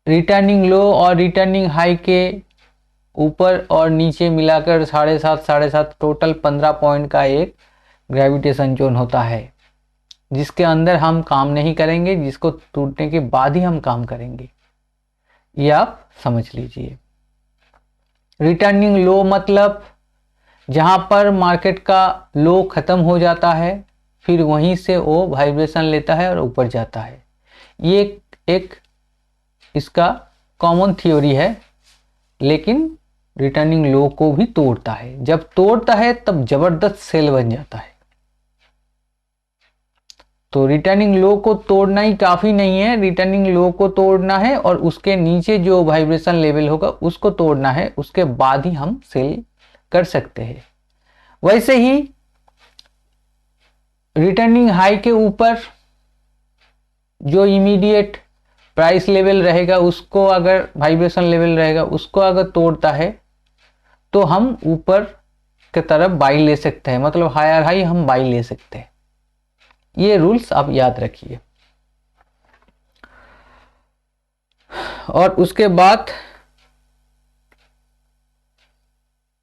रिटर्निंग लो और रिटर्निंग हाई के ऊपर और नीचे मिलाकर 7.5 टोटल 15 पॉइंट का एक ग्रेविटेशन जोन होता है। जिसके अंदर हम काम नहीं करेंगे, जिसको टूटने के बाद ही हम काम करेंगे, ये आप समझ लीजिए। रिटर्निंग लो मतलब जहां पर मार्केट का लो खत्म हो जाता है, फिर वहीं से वो वाइब्रेशन लेता है और ऊपर जाता है। ये एक इसका कॉमन थ्योरी है, लेकिन रिटर्निंग लो को भी तोड़ता है। जब तोड़ता है तब जबरदस्त सेल बन जाता है। तो रिटर्निंग लो को तोड़ना ही काफी नहीं है, रिटर्निंग लो को तोड़ना है और उसके नीचे जो वाइब्रेशन लेवल होगा उसको तोड़ना है, उसके बाद ही हम सेल कर सकते हैं। वैसे ही रिटर्निंग हाई के ऊपर जो इमीडिएट प्राइस लेवल रहेगा, उसको अगर वाइब्रेशन लेवल रहेगा उसको अगर तोड़ता है तो हम ऊपर की तरफ बाई ले सकते हैं, मतलब हायर हाई हम बाई ले सकते हैं। ये रूल्स आप याद रखिए। और उसके बाद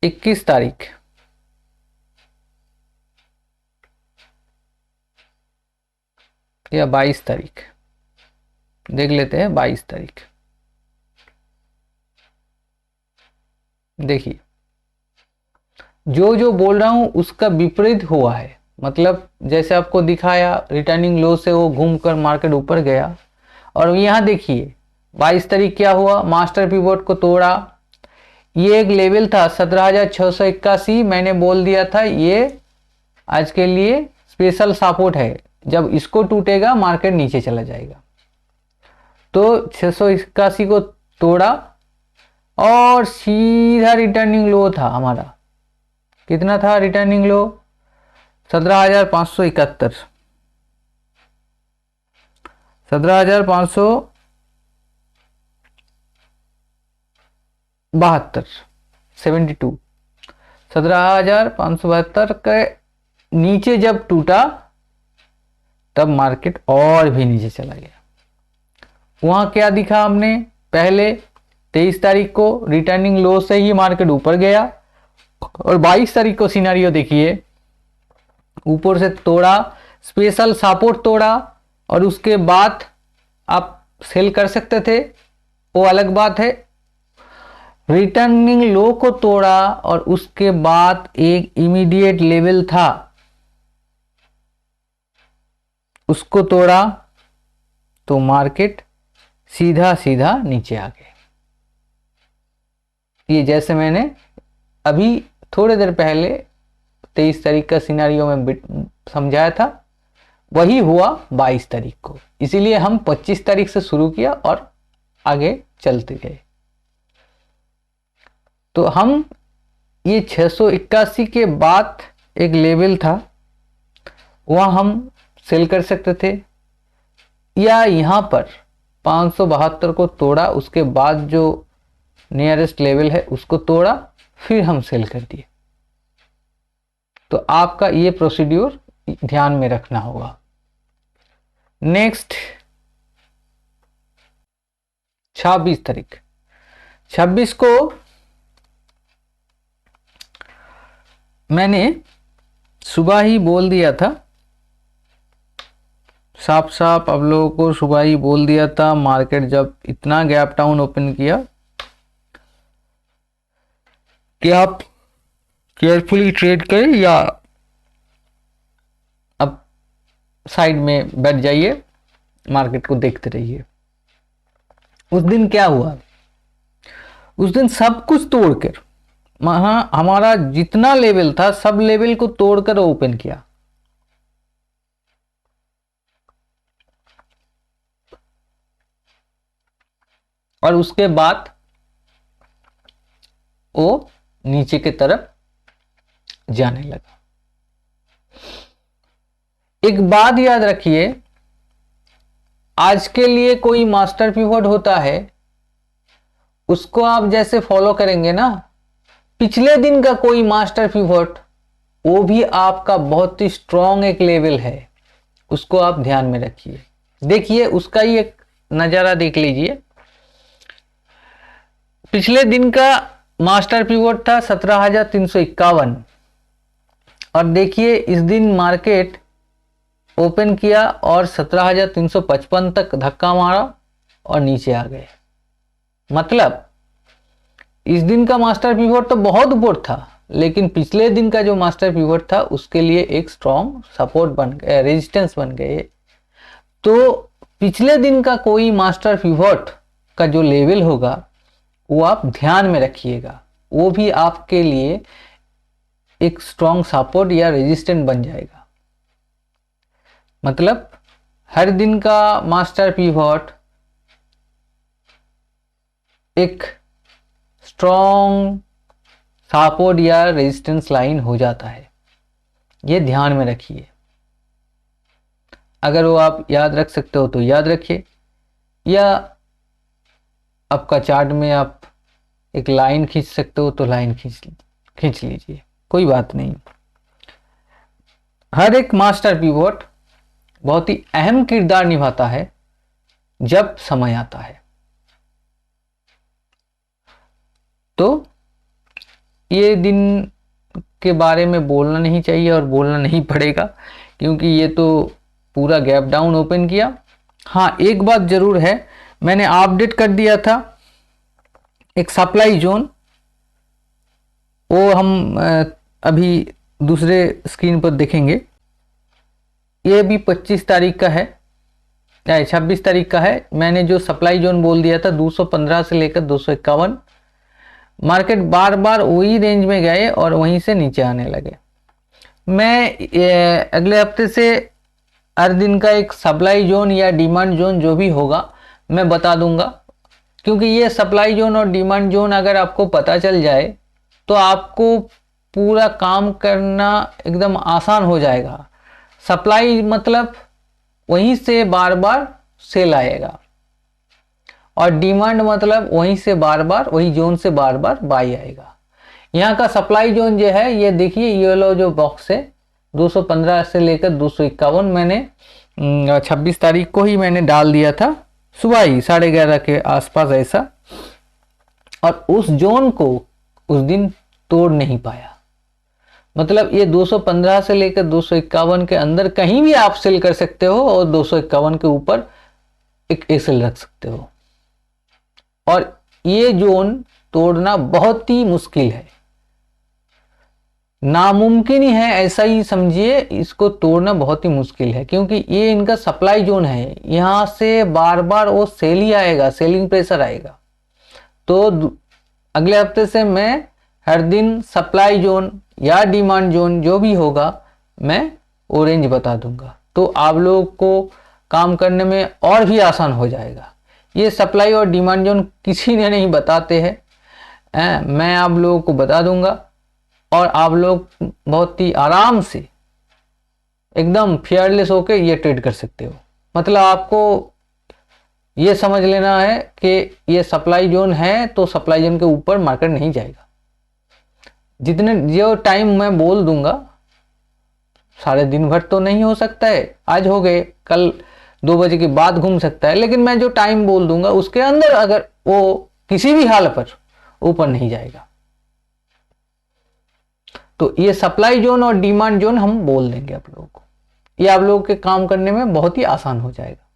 21 तारीख या 22 तारीख देख लेते हैं। 22 तारीख देखिए, जो जो बोल रहा हूं उसका विपरीत हुआ है। मतलब जैसे आपको दिखाया, रिटर्निंग लो से वो घूमकर मार्केट ऊपर गया, और यहां देखिए 22 तारीख क्या हुआ, मास्टर पिवोट को तोड़ा। ये एक लेवल था 17,681, मैंने बोल दिया था ये आज के लिए स्पेशल सपोर्ट है, जब इसको टूटेगा मार्केट नीचे चला जाएगा। तो 681 को तोड़ा और सीधा रिटर्निंग लो था हमारा। कितना था रिटर्निंग लो? 17,571, 17,572, 72, 17,572 के नीचे जब टूटा तब मार्केट और भी नीचे चला गया। वहां क्या दिखा हमने? पहले 23 तारीख को रिटर्निंग लो से ही मार्केट ऊपर गया, और 22 तारीख को सिनेरियो देखिए, ऊपर से तोड़ा, स्पेशल सपोर्ट तोड़ा, और उसके बाद आप सेल कर सकते थे, वो अलग बात है। रिटर्निंग लो को तोड़ा और उसके बाद एक इमीडिएट लेवल था उसको तोड़ा, तो मार्केट सीधा सीधा नीचे आ गया। ये जैसे मैंने अभी थोड़ी देर पहले 23 तारीख का सिनेरियो में समझाया था, वही हुआ 22 तारीख को। इसीलिए हम 25 तारीख से शुरू किया और आगे चलते गए। तो हम ये 681 के बाद एक लेवल था, वहां हम सेल कर सकते थे, या यहां पर 572 को तोड़ा, उसके बाद जो नियरेस्ट लेवल है उसको तोड़ा, फिर हम सेल कर दिए। तो आपका ये प्रोसीड्यूर ध्यान में रखना होगा। नेक्स्ट 26 तारीख, 26 को मैंने सुबह ही बोल दिया था, साफ साफ आप लोगों को सुबह ही बोल दिया था, मार्केट जब इतना गैप डाउन ओपन किया कि आप केयरफुली ट्रेड करें या अब साइड में बैठ जाइए, मार्केट को देखते रहिए। उस दिन क्या हुआ? उस दिन सब कुछ तोड़कर, हमारा जितना लेवल था सब लेवल को तोड़कर ओपन किया। और उसके बाद वो नीचे की तरफ जाने लगा। एक बात याद रखिए, आज के लिए कोई मास्टर पिवट होता है, उसको आप जैसे फॉलो करेंगे ना, पिछले दिन का कोई मास्टर पिवट, वो भी आपका बहुत ही स्ट्रॉन्ग एक लेवल है, उसको आप ध्यान में रखिए। देखिए उसका ही एक नजारा देख लीजिए। पिछले दिन का मास्टर पिवट था 17,351, और देखिए इस दिन मार्केट ओपन किया और 17,355 तक धक्का मारा और नीचे आ गए। मतलब इस दिन का मास्टर पिवोट तो बहुत ऊपर था, लेकिन पिछले दिन का जो मास्टर पिवोट था उसके लिए एक स्ट्रॉन्ग सपोर्ट बन गए, रेजिस्टेंस बन गए। तो पिछले दिन का कोई मास्टर पिवोट का जो लेवल होगा वो आप ध्यान में रखिएगा, वो भी आपके लिए एक स्ट्रॉन्ग सपोर्ट या रेजिस्टेंस बन जाएगा। मतलब हर दिन का मास्टर पिवोट एक स्ट्रॉन्ग सपोर्ट या रेजिस्टेंस लाइन हो जाता है, ये ध्यान में रखिए। अगर वो आप याद रख सकते हो तो याद रखिए, या आपका चार्ट में आप एक लाइन खींच सकते हो तो लाइन खींच लीजिए, कोई बात नहीं। हर एक मास्टर पिवोट बहुत ही अहम किरदार निभाता है जब समय आता है। तो ये दिन के बारे में बोलना नहीं चाहिए और बोलना नहीं पड़ेगा, क्योंकि ये तो पूरा गैप डाउन ओपन किया। हाँ, एक बात जरूर है, मैंने अपडेट कर दिया था एक सप्लाई जोन, वो हम अभी दूसरे स्क्रीन पर देखेंगे। ये भी 25 तारीख का है, 26 तारीख का है। मैंने जो सप्लाई जोन बोल दिया था 215 से लेकर 251, मार्केट बार बार वही रेंज में गए और वहीं से नीचे आने लगे। मैं अगले हफ्ते से हर दिन का एक सप्लाई जोन या डिमांड जोन जो भी होगा मैं बता दूंगा, क्योंकि ये सप्लाई जोन और डिमांड जोन अगर आपको पता चल जाए तो आपको पूरा काम करना एकदम आसान हो जाएगा। सप्लाई मतलब वहीं से बार बार सेल आएगा, और डिमांड मतलब वहीं से बार बार वही जोन से बार बार बाई आएगा। यहाँ का सप्लाई जोन जो है, ये देखिए ये लो जो बॉक्स है 215 से लेकर 251, मैंने 26 तारीख को ही मैंने डाल दिया था, सुबह ही 11:30 के आसपास ऐसा, और उस जोन को उस दिन तोड़ नहीं पाया। मतलब ये 215 से लेकर 251 के अंदर कहीं भी आप सेल कर सकते हो और 251 के ऊपर एक एसएल रख सकते हो, और ये जोन तोड़ना बहुत ही मुश्किल है, नामुमकिन ही है, ऐसा ही समझिए। इसको तोड़ना बहुत ही मुश्किल है, क्योंकि ये इनका सप्लाई जोन है, यहां से बार बार वो सेल ही आएगा, सेलिंग प्रेशर आएगा। तो अगले हफ्ते से मैं हर दिन सप्लाई जोन या डिमांड जोन जो भी होगा मैं वो रेंज बता दूंगा, तो आप लोगों को काम करने में और भी आसान हो जाएगा। ये सप्लाई और डिमांड जोन किसी ने नहीं बताते हैं, मैं आप लोगों को बता दूंगा, और आप लोग बहुत ही आराम से एकदम फियरलेस होकर ये ट्रेड कर सकते हो। मतलब आपको ये समझ लेना है कि ये सप्लाई जोन है तो सप्लाई जोन के ऊपर मार्केट नहीं जाएगा। जितने जो टाइम मैं बोल दूंगा, सारे दिन भर तो नहीं हो सकता है, आज हो गए, कल 2 बजे के बाद घूम सकता है, लेकिन मैं जो टाइम बोल दूंगा उसके अंदर अगर वो किसी भी हाल पर ऊपर नहीं जाएगा तो ये सप्लाई जोन और डिमांड जोन हम बोल देंगे आप लोगों को, ये आप लोगों के काम करने में बहुत ही आसान हो जाएगा।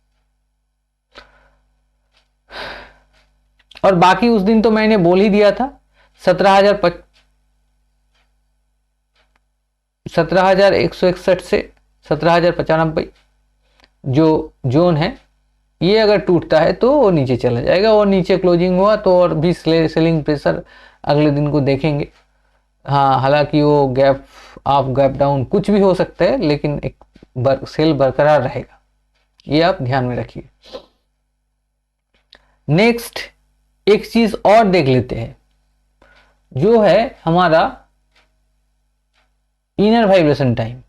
और बाकी उस दिन तो मैंने बोल ही दिया था 17,161 से 17,095 जो जोन है, ये अगर टूटता है तो वो नीचे चला जाएगा, और नीचे क्लोजिंग हुआ तो और भी सेलिंग प्रेशर अगले दिन को देखेंगे। हाँ, हालांकि वो गैप अप गैप डाउन कुछ भी हो सकता है, लेकिन एक सेल बरकरार रहेगा, ये आप ध्यान में रखिए। नेक्स्ट एक चीज और देख लेते हैं, जो है हमारा इनर वाइब्रेशन टाइम,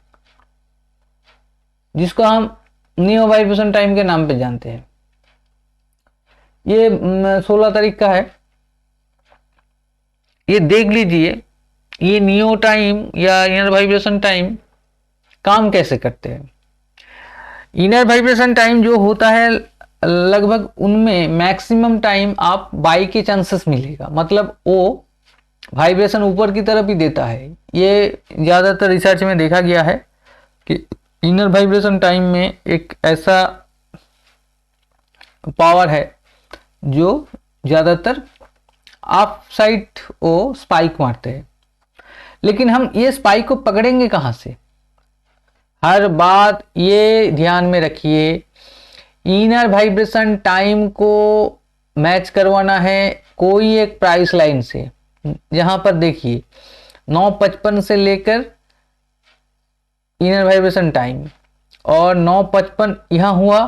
जिसको हम नियो वाइब्रेशन टाइम के नाम पे जानते हैं। ये 16 तारीख का है, ये देख लीजिए ये नियो टाइम या इनर वाइब्रेशन टाइम काम कैसे करते हैं। इनर वाइब्रेशन टाइम जो होता है लगभग उनमें मैक्सिमम टाइम आप बाई के चांसेस मिलेगा, मतलब वो वाइब्रेशन ऊपर की तरफ ही देता है। ये ज़्यादातर रिसर्च में देखा गया है कि इनर वाइब्रेशन टाइम में एक ऐसा पावर है जो ज़्यादातर आप साइड वो स्पाइक मारते हैं, लेकिन हम ये स्पाइक को पकड़ेंगे कहाँ से? हर बात ये ध्यान में रखिए, इनर वाइब्रेशन टाइम को मैच करवाना है कोई एक प्राइस लाइन से। जहां पर देखिए 9:55 से लेकर इनर वाइब्रेशन टाइम और 9:55 यहाँ हुआ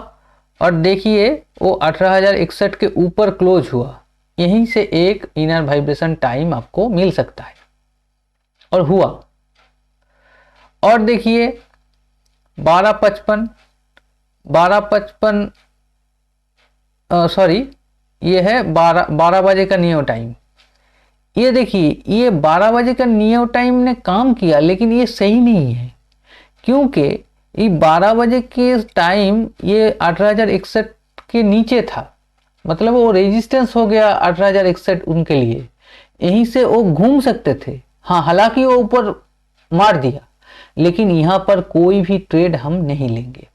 और देखिए वो 18,061 के ऊपर क्लोज हुआ, यहीं से एक इनर वाइब्रेशन टाइम आपको मिल सकता है और हुआ। और देखिए 12:55 सॉरी ये है 12 बजे का नियो टाइम। ये देखिए ये 12 बजे का नियो टाइम ने काम किया, लेकिन ये सही नहीं है क्योंकि ये 12 बजे के टाइम ये 18,061 के नीचे था, मतलब वो रेजिस्टेंस हो गया 18,061 उनके लिए, यहीं से वो घूम सकते थे। हाँ, हालांकि वो ऊपर मार दिया, लेकिन यहाँ पर कोई भी ट्रेड हम नहीं लेंगे।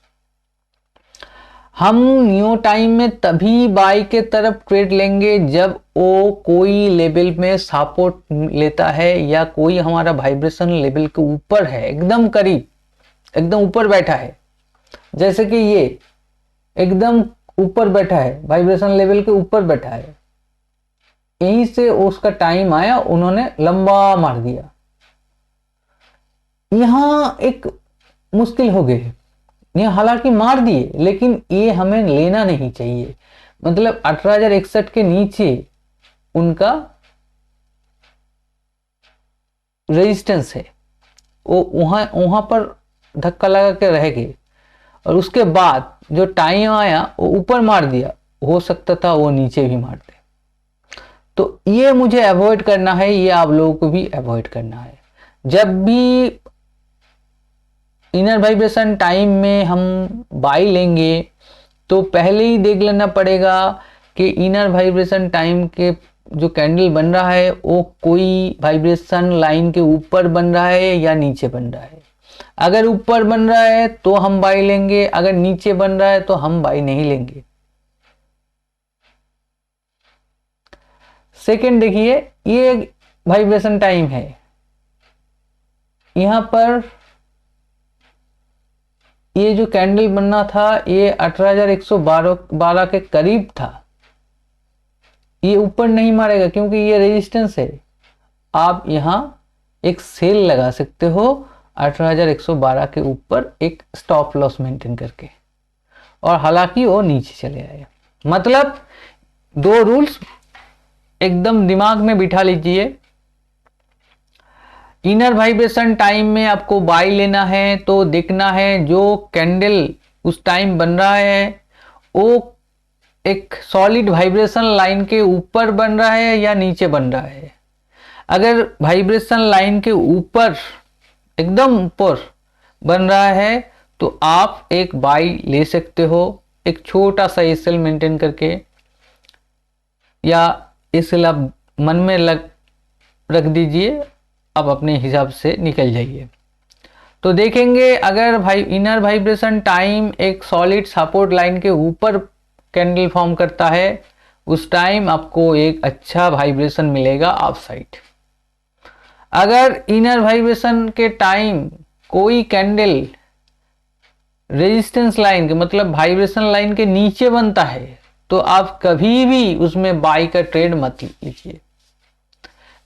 हम न्यू टाइम में तभी बाई के तरफ ट्रेड लेंगे जब वो कोई लेवल में सपोर्ट लेता है या कोई हमारा वाइब्रेशन लेवल के ऊपर है, एकदम करीब, एकदम ऊपर बैठा है। जैसे कि ये एकदम ऊपर बैठा है, वाइब्रेशन लेवल के ऊपर बैठा है, यहीं से उसका टाइम आया, उन्होंने लंबा मार दिया। यहां एक मुश्किल हो गई, ये हालांकि मार दिए लेकिन ये हमें लेना नहीं चाहिए। मतलब 18,061 के नीचे उनका रेजिस्टेंस है, वो वहां पर धक्का लगा के रह गए और उसके बाद जो टाइम आया वो ऊपर मार दिया, हो सकता था वो नीचे भी मार दे। तो ये मुझे अवॉइड करना है, ये आप लोगों को भी अवॉइड करना है। जब भी इनर वाइब्रेशन टाइम में हम बाई लेंगे तो पहले ही देख लेना पड़ेगा कि इनर वाइब्रेशन टाइम के जो कैंडल बन रहा है वो कोई वाइब्रेशन लाइन के ऊपर बन रहा है या नीचे बन रहा है। अगर ऊपर बन रहा है तो हम बाई लेंगे, अगर नीचे बन रहा है तो हम बाई नहीं लेंगे। सेकंड देखिए, ये वाइब्रेशन टाइम है, यहां पर ये जो कैंडल बनना था ये 18,112 के करीब था, ये ऊपर नहीं मारेगा क्योंकि ये रेजिस्टेंस है। आप यहां एक सेल लगा सकते हो 18,112 के ऊपर एक स्टॉप लॉस मेंटेन करके, और हालांकि वो नीचे चले आए। मतलब दो रूल्स एकदम दिमाग में बिठा लीजिए। इनर वाइब्रेशन टाइम में आपको बाई लेना है तो देखना है जो कैंडल उस टाइम बन रहा है वो एक सॉलिड वाइब्रेशन लाइन के ऊपर बन रहा है या नीचे बन रहा है। अगर वाइब्रेशन लाइन के ऊपर, एकदम ऊपर बन रहा है तो आप एक बाई ले सकते हो, एक छोटा सा एसएल मेंटेन करके, या एसएल आप मन में रख दीजिए, आप अपने हिसाब से निकल जाइए। तो देखेंगे अगर इनर वाइब्रेशन टाइम एक सॉलिड सपोर्ट लाइन के ऊपर कैंडल फॉर्म करता है, उस टाइम आपको एक अच्छा वाइब्रेशन मिलेगा अप साइड। अगर इनर वाइब्रेशन के टाइम कोई कैंडल रेजिस्टेंस लाइन के, मतलब वाइब्रेशन लाइन के नीचे बनता है, तो आप कभी भी उसमें बाई का ट्रेड मत लीजिए,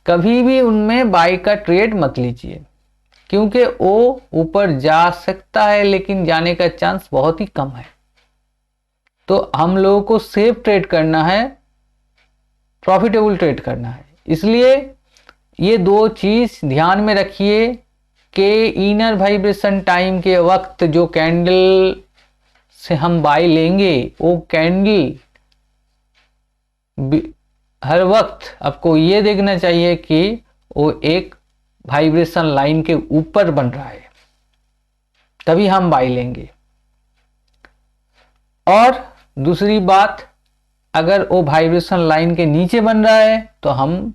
कभी भी उनमें बाई का ट्रेड मत लीजिए, क्योंकि वो ऊपर जा सकता है लेकिन जाने का चांस बहुत ही कम है। तो हम लोगों को सेफ ट्रेड करना है, प्रॉफिटेबल ट्रेड करना है। इसलिए ये दो चीज ध्यान में रखिए कि इनर वाइब्रेशन टाइम के वक्त जो कैंडल से हम बाई लेंगे वो कैंडल हर वक्त आपको ये देखना चाहिए कि वो एक वाइब्रेशन लाइन के ऊपर बन रहा है, तभी हम बाई लेंगे। और दूसरी बात, अगर वो वाइब्रेशन लाइन के नीचे बन रहा है तो हम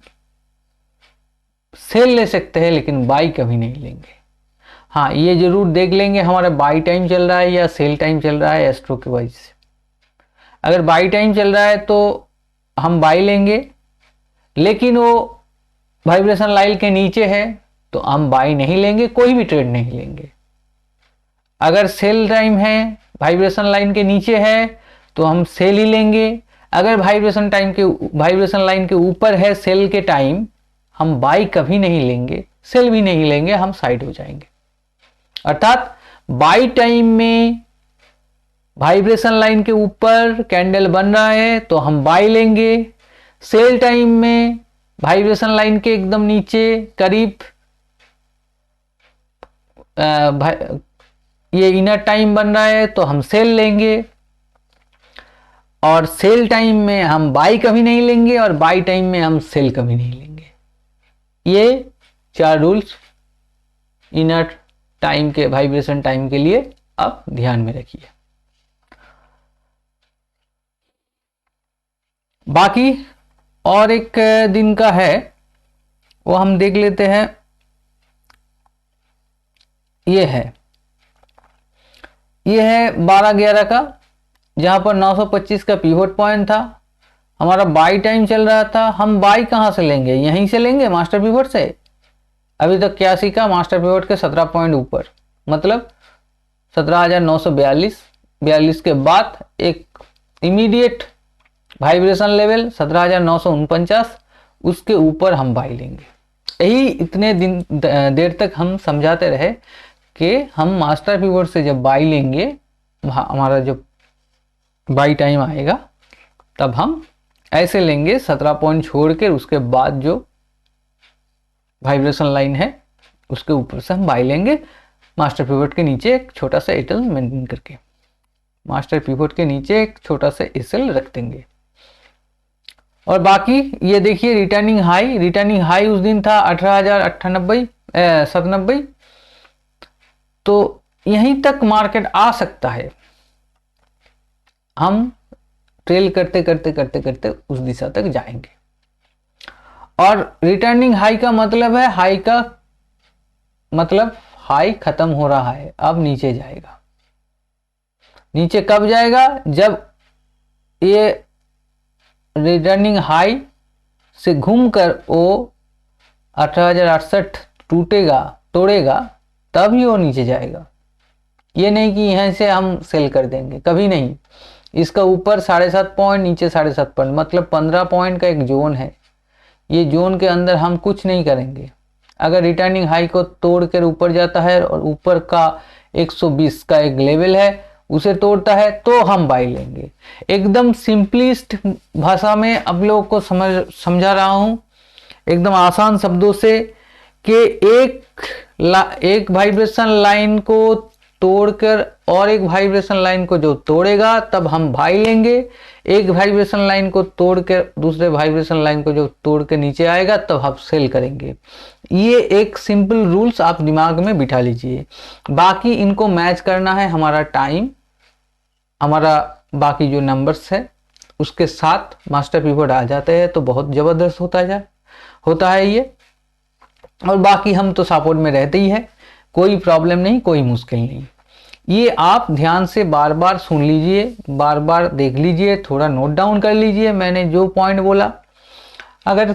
सेल ले सकते हैं लेकिन बाई कभी नहीं लेंगे। हाँ, ये जरूर देख लेंगे हमारा बाई टाइम चल रहा है या सेल टाइम चल रहा है एस्ट्रो के वाइज से। अगर बाई टाइम चल रहा है तो हम बाई लेंगे, लेकिन वो वाइब्रेशन लाइन के नीचे है तो हम बाई नहीं लेंगे, कोई भी ट्रेड नहीं लेंगे। अगर सेल टाइम है, वाइब्रेशन लाइन के नीचे है तो हम सेल ही लेंगे। अगर वाइब्रेशन लाइन के ऊपर है सेल के टाइम, हम बाई कभी नहीं लेंगे, सेल भी नहीं लेंगे, हम साइड हो जाएंगे। अर्थात बाई टाइम में वाइब्रेशन लाइन के ऊपर कैंडल बन रहा है तो हम बाई लेंगे। सेल टाइम में वाइब्रेशन लाइन के एकदम नीचे करीब ये इनर टाइम बन रहा है तो हम सेल लेंगे। और सेल टाइम में हम बाई कभी नहीं लेंगे और बाई टाइम में हम सेल कभी नहीं लेंगे। ये 4 रूल्स इनर टाइम के वाइब्रेशन टाइम के लिए आप ध्यान में रखिए। बाकी और एक दिन का है वो हम देख लेते हैं। ये है 12/11 का, जहां पर 925 का पिवट पॉइंट था। हमारा बाई टाइम चल रहा था। हम बाई कहां से लेंगे? यहीं से लेंगे, मास्टर पिवट से। अभी तक 81 का मास्टर पिवट के 17 पॉइंट ऊपर, मतलब 17,942 के बाद एक इमीडिएट वाइब्रेशन लेवल 17,949, उसके ऊपर हम बाई लेंगे। यही इतने दिन देर तक हम समझाते रहे कि हम मास्टर पिवट से जब बाई लेंगे, हमारा जब बाई टाइम आएगा तब हम ऐसे लेंगे 17 पॉइंट छोड़ के, उसके बाद जो वाइब्रेशन लाइन है उसके ऊपर से हम बाई लेंगे। मास्टर पिवट के नीचे एक छोटा सा एटल मेंटेन करके, मास्टर पिवट के नीचे एक छोटा सा एसएल रख देंगे। और बाकी ये देखिए रिटर्निंग हाई उस दिन था 18,097। तो यहीं तक मार्केट आ सकता है। हम ट्रेल करते करते करते करते उस दिशा तक जाएंगे। और रिटर्निंग हाई का मतलब है, हाई खत्म हो रहा है, अब नीचे जाएगा। नीचे कब जाएगा? जब ये रिटर्निंग हाई से घूमकर वो 18,068 तोड़ेगा, तब ही वो नीचे जाएगा। ये नहीं कि यहां से हम सेल कर देंगे, कभी नहीं। इसका ऊपर 7.5 पॉइंट, नीचे 7.5 पॉइंट, मतलब 15 पॉइंट का एक जोन है। ये जोन के अंदर हम कुछ नहीं करेंगे। अगर रिटर्निंग हाई को तोड़कर ऊपर जाता है और ऊपर का 120 का एक लेवल है उसे तोड़ता है तो हम बाई लेंगे। एकदम सिंपलिस्ट भाषा में अब लोगों को समझा रहा हूं, एकदम आसान शब्दों से, कि एक वाइब्रेशन लाइन को तोड़कर और एक वाइब्रेशन लाइन को जो तोड़ेगा तब हम बाई लेंगे। एक वाइब्रेशन लाइन को तोड़कर दूसरे वाइब्रेशन लाइन को जो तोड़ के नीचे आएगा तब हम सेल करेंगे। ये एक सिंपल रूल्स आप दिमाग में बिठा लीजिए। बाकी इनको मैच करना है हमारा टाइम, हमारा बाकी जो नंबर्स है उसके साथ मास्टर पिवट आ जाते हैं तो बहुत जबरदस्त होता है ये। और बाकी हम तो सपोर्ट में रहते ही है, कोई प्रॉब्लम नहीं, कोई मुश्किल नहीं। ये आप ध्यान से बार बार सुन लीजिए, बार बार देख लीजिए, थोड़ा नोट डाउन कर लीजिए मैंने जो पॉइंट बोला। अगर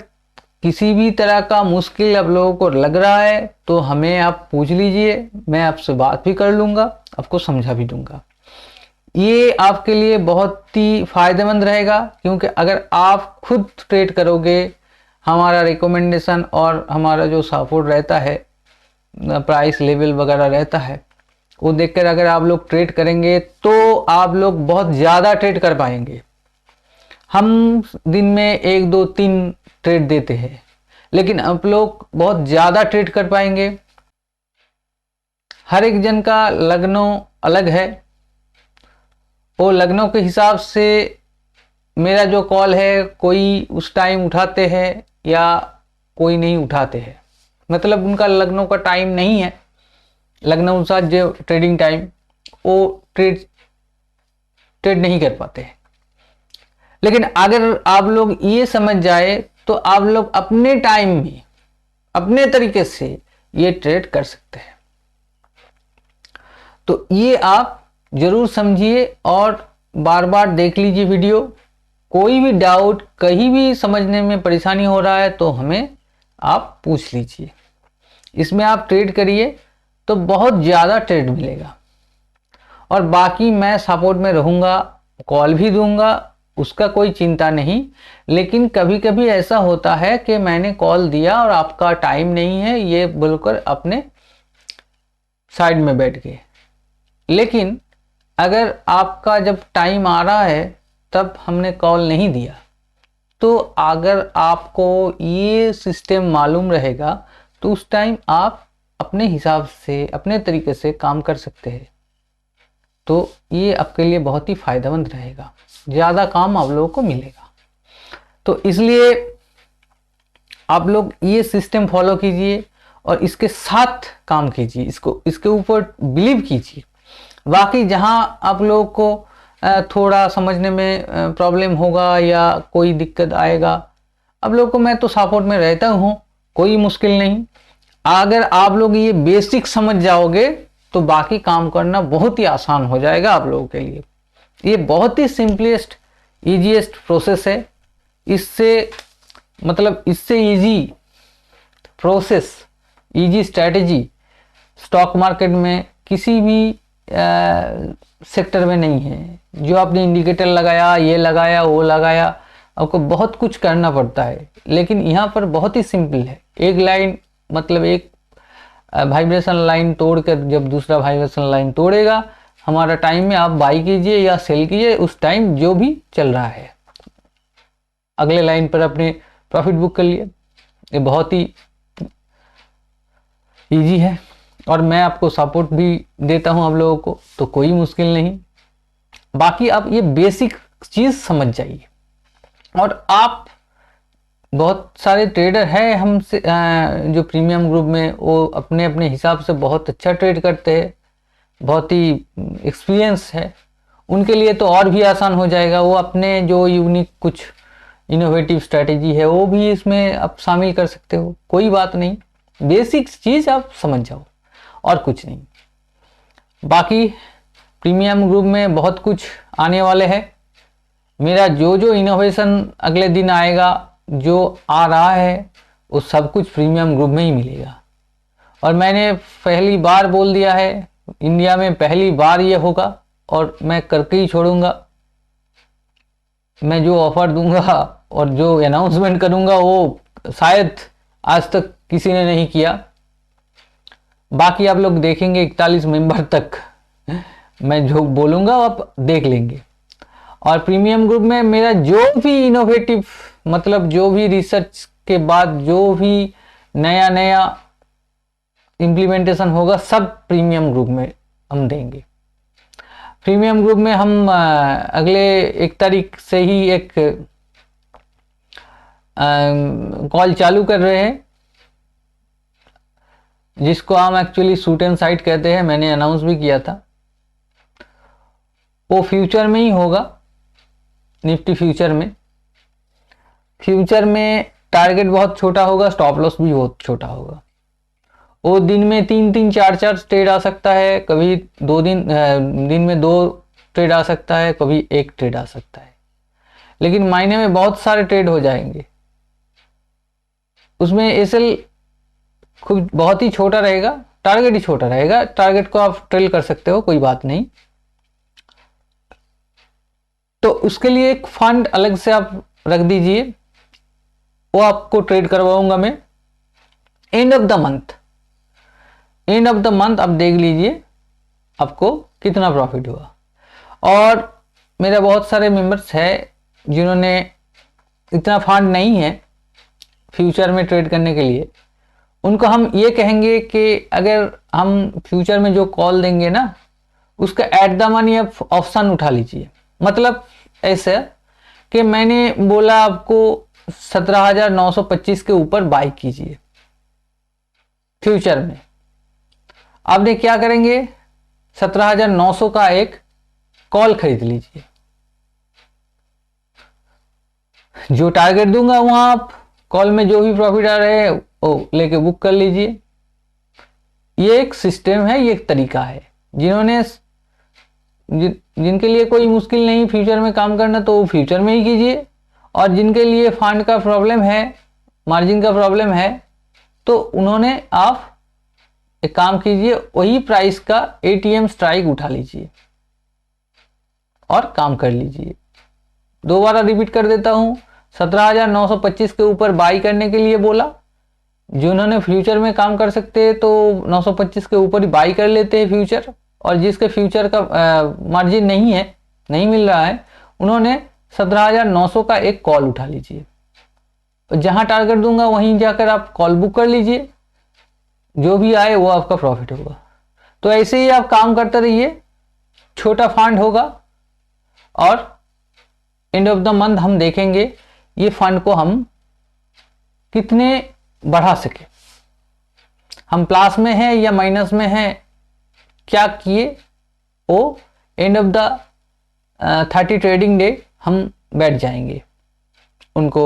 किसी भी तरह का मुश्किल आप लोगों को लग रहा है तो हमें आप पूछ लीजिए, मैं आपसे बात भी कर लूँगा, आपको समझा भी दूंगा। ये आपके लिए बहुत ही फायदेमंद रहेगा, क्योंकि अगर आप खुद ट्रेड करोगे, हमारा रिकमेंडेशन और हमारा जो सपोर्ट रहता है, प्राइस लेवल वगैरह रहता है, वो देखकर अगर आप लोग ट्रेड करेंगे तो आप लोग बहुत ज़्यादा ट्रेड कर पाएंगे। हम दिन में 1 2 3 ट्रेड देते हैं, लेकिन आप लोग बहुत ज़्यादा ट्रेड कर पाएंगे। हर एक जन का लग्नों अलग है, वो लग्नों के हिसाब से मेरा जो कॉल है कोई उस टाइम उठाते हैं या कोई नहीं उठाते हैं, मतलब उनका लग्नों का टाइम नहीं है, लग्न अनुसार जो ट्रेडिंग टाइम वो ट्रेड नहीं कर पाते हैं। लेकिन अगर आप लोग ये समझ जाए तो आप लोग अपने टाइम में अपने तरीके से ये ट्रेड कर सकते हैं। तो ये आप जरूर समझिए और बार बार देख लीजिए वीडियो। कोई भी डाउट, कहीं भी समझने में परेशानी हो रहा है तो हमें आप पूछ लीजिए। इसमें आप ट्रेड करिए तो बहुत ज़्यादा ट्रेड मिलेगा। और बाकी मैं सपोर्ट में रहूँगा, कॉल भी दूंगा, उसका कोई चिंता नहीं। लेकिन कभी कभी ऐसा होता है कि मैंने कॉल दिया और आपका टाइम नहीं है ये बोलकर अपने साइड में बैठ गए। लेकिन अगर आपका जब टाइम आ रहा है तब हमने कॉल नहीं दिया, तो अगर आपको ये सिस्टम मालूम रहेगा तो उस टाइम आप अपने हिसाब से, अपने तरीके से काम कर सकते हैं। तो ये आपके लिए बहुत ही फायदेमंद रहेगा, ज़्यादा काम आप लोगों को मिलेगा। तो इसलिए आप लोग ये सिस्टम फॉलो कीजिए और इसके साथ काम कीजिए, इसके ऊपर बिलीव कीजिए। बाकी जहाँ आप लोगों को थोड़ा समझने में प्रॉब्लम होगा या कोई दिक्कत आएगा, आप लोगों को मैं तो सपोर्ट में रहता हूँ, कोई मुश्किल नहीं। अगर आप लोग ये बेसिक समझ जाओगे तो बाकी काम करना बहुत ही आसान हो जाएगा आप लोगों के लिए। ये बहुत ही सिंपलेस्ट ईजीएस्ट प्रोसेस है। इससे मतलब इससे easy process, easy strategy stock market में किसी भी सेक्टर में नहीं है। जो आपने इंडिकेटर लगाया, ये लगाया, वो लगाया, आपको बहुत कुछ करना पड़ता है। लेकिन यहाँ पर बहुत ही सिंपल है। एक लाइन मतलब एक वाइब्रेशन लाइन तोड़कर जब दूसरा वाइब्रेशन लाइन तोड़ेगा, हमारा टाइम में आप बाई कीजिए या सेल कीजिए, उस टाइम जो भी चल रहा है अगले लाइन पर अपने प्रॉफिट बुक कर लिए। ये बहुत ही इजी है और मैं आपको सपोर्ट भी देता हूं आप लोगों को, तो कोई मुश्किल नहीं। बाकी आप ये बेसिक चीज समझ जाइए। और आप बहुत सारे ट्रेडर हैं हमसे जो प्रीमियम ग्रुप में, वो अपने अपने हिसाब से बहुत अच्छा ट्रेड करते हैं, बहुत ही एक्सपीरियंस है। उनके लिए तो और भी आसान हो जाएगा। वो अपने जो यूनिक कुछ इनोवेटिव स्ट्रैटेजी है वो भी इसमें आप शामिल कर सकते हो, कोई बात नहीं। बेसिक चीज़ आप समझ जाओ और कुछ नहीं। बाकी प्रीमियम ग्रुप में बहुत कुछ आने वाले हैं। मेरा जो जो इनोवेशन अगले दिन आएगा, जो आ रहा है, वो सब कुछ प्रीमियम ग्रुप में ही मिलेगा। और मैंने पहली बार बोल दिया है, इंडिया में पहली बार ये होगा और मैं करके ही छोड़ूंगा। मैं जो ऑफर दूंगा और जो अनाउंसमेंट करूंगा वो शायद आज तक किसी ने नहीं किया। बाकी आप लोग देखेंगे 41 मेंबर तक मैं जो बोलूंगा आप देख लेंगे। और प्रीमियम ग्रुप में मेरा जो भी इनोवेटिव मतलब जो भी रिसर्च के बाद जो भी नया नया इम्प्लीमेंटेशन होगा सब प्रीमियम ग्रुप में हम देंगे। प्रीमियम ग्रुप में हम अगले 1 तारीख से ही एक कॉल चालू कर रहे हैं, जिसको हम एक्चुअली शूट एंड साइट कहते हैं। मैंने अनाउंस भी किया था। वो फ्यूचर में ही होगा, निफ्टी फ्यूचर में। फ्यूचर में टारगेट बहुत छोटा होगा, स्टॉप लॉस भी बहुत छोटा होगा। वो दिन में 3-3 4-4 ट्रेड आ सकता है, कभी दिन में 2 ट्रेड आ सकता है, कभी 1 ट्रेड आ सकता है। लेकिन महीने में बहुत सारे ट्रेड हो जाएंगे। उसमें एसएल खुद बहुत ही छोटा रहेगा, टारगेट ही छोटा रहेगा। टारगेट को आप ट्रेल कर सकते हो, कोई बात नहीं। तो उसके लिए एक फंड अलग से आप रख दीजिए, वो आपको ट्रेड करवाऊंगा मैं। एंड ऑफ द मंथ आप देख लीजिए आपको कितना प्रॉफिट हुआ। और मेरे बहुत सारे मेंबर्स हैं जिन्होंने इतना फंड नहीं है फ्यूचर में ट्रेड करने के लिए। उनको हम ये कहेंगे कि अगर हम फ्यूचर में जो कॉल देंगे ना, उसका एट द मनी आप ऑप्शन उठा लीजिए। मतलब ऐसे कि मैंने बोला आपको 17,925 के ऊपर बाई कीजिए फ्यूचर में। आपने क्या करेंगे, 17,900 का एक कॉल खरीद लीजिए। जो टारगेट दूंगा वहां आप कॉल में जो भी प्रॉफिट आ रहे हैं वो लेके बुक कर लीजिए। ये एक सिस्टम है, ये एक तरीका है। जिन्होंने जिनके लिए कोई मुश्किल नहीं फ्यूचर में काम करना, तो वो फ्यूचर में ही कीजिए। और जिनके लिए फंड का प्रॉब्लम है, मार्जिन का प्रॉब्लम है, तो उन्होंने आप एक काम कीजिए, वही प्राइस का एटीएम स्ट्राइक उठा लीजिए और काम कर लीजिए। दोबारा रिपीट कर देता हूं, 17,925 के ऊपर बाई करने के लिए बोला। जिन्होंने फ्यूचर में काम कर सकते हैं तो 925 के ऊपर ही बाई कर लेते हैं फ्यूचर, और जिसके फ्यूचर का मार्जिन नहीं है, नहीं मिल रहा है, उन्होंने 17,900 का एक कॉल उठा लीजिए। जहां टारगेट दूंगा वहीं जाकर आप कॉल बुक कर लीजिए, जो भी आए वो आपका प्रॉफिट होगा। तो ऐसे ही आप काम करते रहिए, छोटा फंड होगा और एंड ऑफ द मंथ हम देखेंगे ये फंड को हम कितने बढ़ा सके, हम प्लस में हैं या माइनस में हैं, क्या किए, वो end of the 30 trading day हम बैठ जाएंगे उनको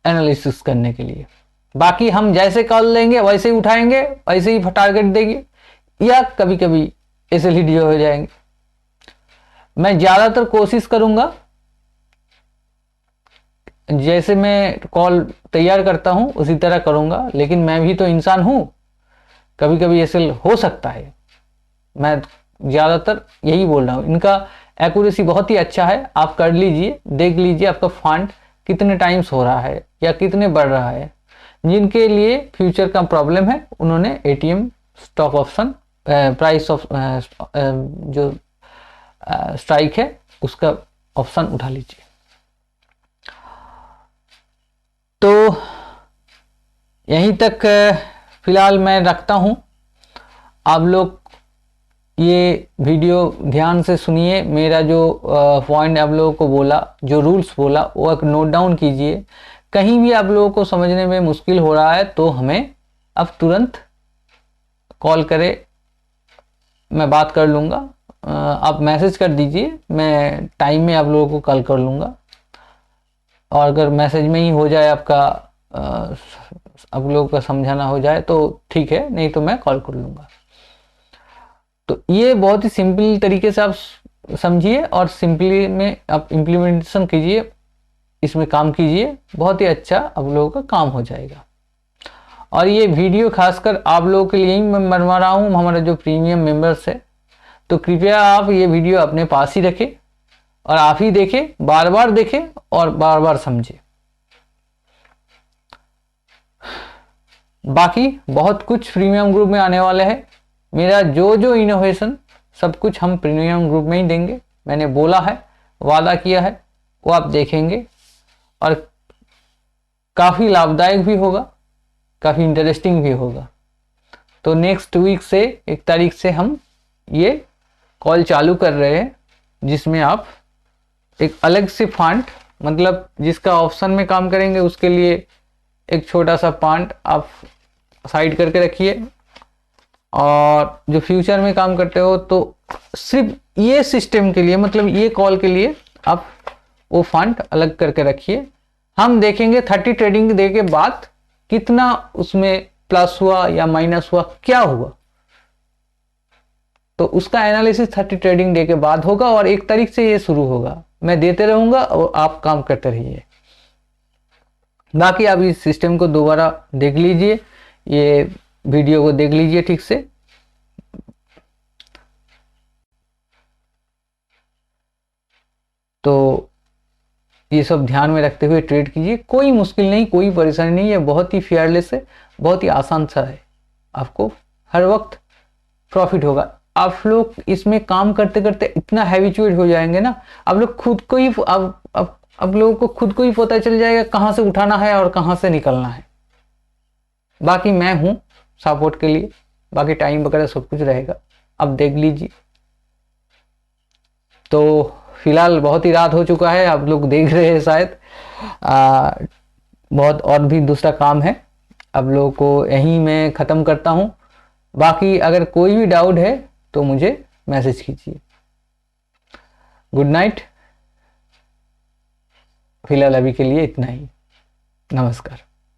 एनालिसिस करने के लिए। बाकी हम जैसे कॉल लेंगे वैसे ही उठाएंगे, वैसे ही टारगेट देंगे, या कभी कभी ऐसे लीडियो हो जाएंगे। मैं ज्यादातर कोशिश करूंगा, जैसे मैं कॉल तैयार करता हूं उसी तरह करूंगा, लेकिन मैं भी तो इंसान हूं, कभी कभी ऐसे हो सकता है। मैं ज्यादातर यही बोल रहा हूं, इनका एक्यूरेसी बहुत ही अच्छा है। आप कर लीजिए, देख लीजिए आपका फंड कितने टाइम्स हो रहा है या कितने बढ़ रहा है। जिनके लिए फ्यूचर का प्रॉब्लम है उन्होंने ATM stock option price of जो स्ट्राइक है उसका ऑप्शन उठा लीजिए। तो यहीं तक फिलहाल मैं रखता हूं। आप लोग ये वीडियो ध्यान से सुनिए, मेरा जो पॉइंट आप लोगों को बोला, जो रूल्स बोला, वो एक नोट डाउन कीजिए। कहीं भी आप लोगों को समझने में मुश्किल हो रहा है तो हमें अब तुरंत कॉल करें, मैं बात कर लूँगा। आप मैसेज कर दीजिए, मैं टाइम में आप लोगों को कॉल कर लूँगा। और अगर मैसेज में ही हो जाए आपका, आप लोगों का समझाना हो जाए तो ठीक है, नहीं तो मैं कॉल कर लूँगा। तो ये बहुत ही सिंपल तरीके से आप समझिए और सिंपली में आप इम्प्लीमेंटेशन कीजिए, इसमें काम कीजिए, बहुत ही अच्छा आप लोगों का काम हो जाएगा। और ये वीडियो खासकर आप लोगों के लिए ही मैं बनवा रहा हूँ, हमारा जो प्रीमियम मेंबर्स है। तो कृपया आप ये वीडियो अपने पास ही रखें और आप ही देखें, बार बार देखें और बार बार समझें। बाकी बहुत कुछ प्रीमियम ग्रुप में आने वाले हैं। मेरा जो जो इनोवेशन सब कुछ हम प्रीमियम ग्रुप में ही देंगे, मैंने बोला है, वादा किया है, वो आप देखेंगे और काफ़ी लाभदायक भी होगा, काफ़ी इंटरेस्टिंग भी होगा। तो नेक्स्ट वीक से 1 तारीख से हम ये कॉल चालू कर रहे हैं, जिसमें आप एक अलग से फंड, मतलब जिसका ऑप्शन में काम करेंगे उसके लिए एक छोटा सा फंड आप साइड करके रखिए, और जो फ्यूचर में काम करते हो तो सिर्फ ये सिस्टम के लिए, मतलब ये कॉल के लिए आप वो फंड अलग करके रखिए। हम देखेंगे 30 ट्रेडिंग डे के बाद कितना उसमें प्लस हुआ या माइनस हुआ, क्या हुआ, तो उसका एनालिसिस 30 ट्रेडिंग डे के बाद होगा और 1 तारीख से ये शुरू होगा। मैं देते रहूंगा और आप काम करते रहिए। बाकी आप इस सिस्टम को दोबारा देख लीजिए, ये वीडियो को देख लीजिए ठीक से। तो ये सब ध्यान में रखते हुए ट्रेड कीजिए, कोई मुश्किल नहीं, कोई परेशानी नहीं है, बहुत ही फेयरलेस है, बहुत ही आसान सा है। आपको हर वक्त प्रॉफिट होगा। आप लोग इसमें काम करते करते इतना हैबिचुएट हो जाएंगे ना, आप लोग खुद को ही आप लोगों को खुद को ही पता चल जाएगा कहाँ से उठाना है और कहाँ से निकलना है। बाकी मैं हूँ सपोर्ट के लिए, बाकी टाइम वगैरह सब कुछ रहेगा, अब देख लीजिए। तो फिलहाल बहुत ही रात हो चुका है, आप लोग देख रहे हैं शायद, बहुत और भी दूसरा काम है। आप लोगों को यहीं मैं ख़त्म करता हूँ। बाकी अगर कोई भी डाउट है तो मुझे मैसेज कीजिए। Good night. फिलहाल अभी के लिए इतना ही। नमस्कार।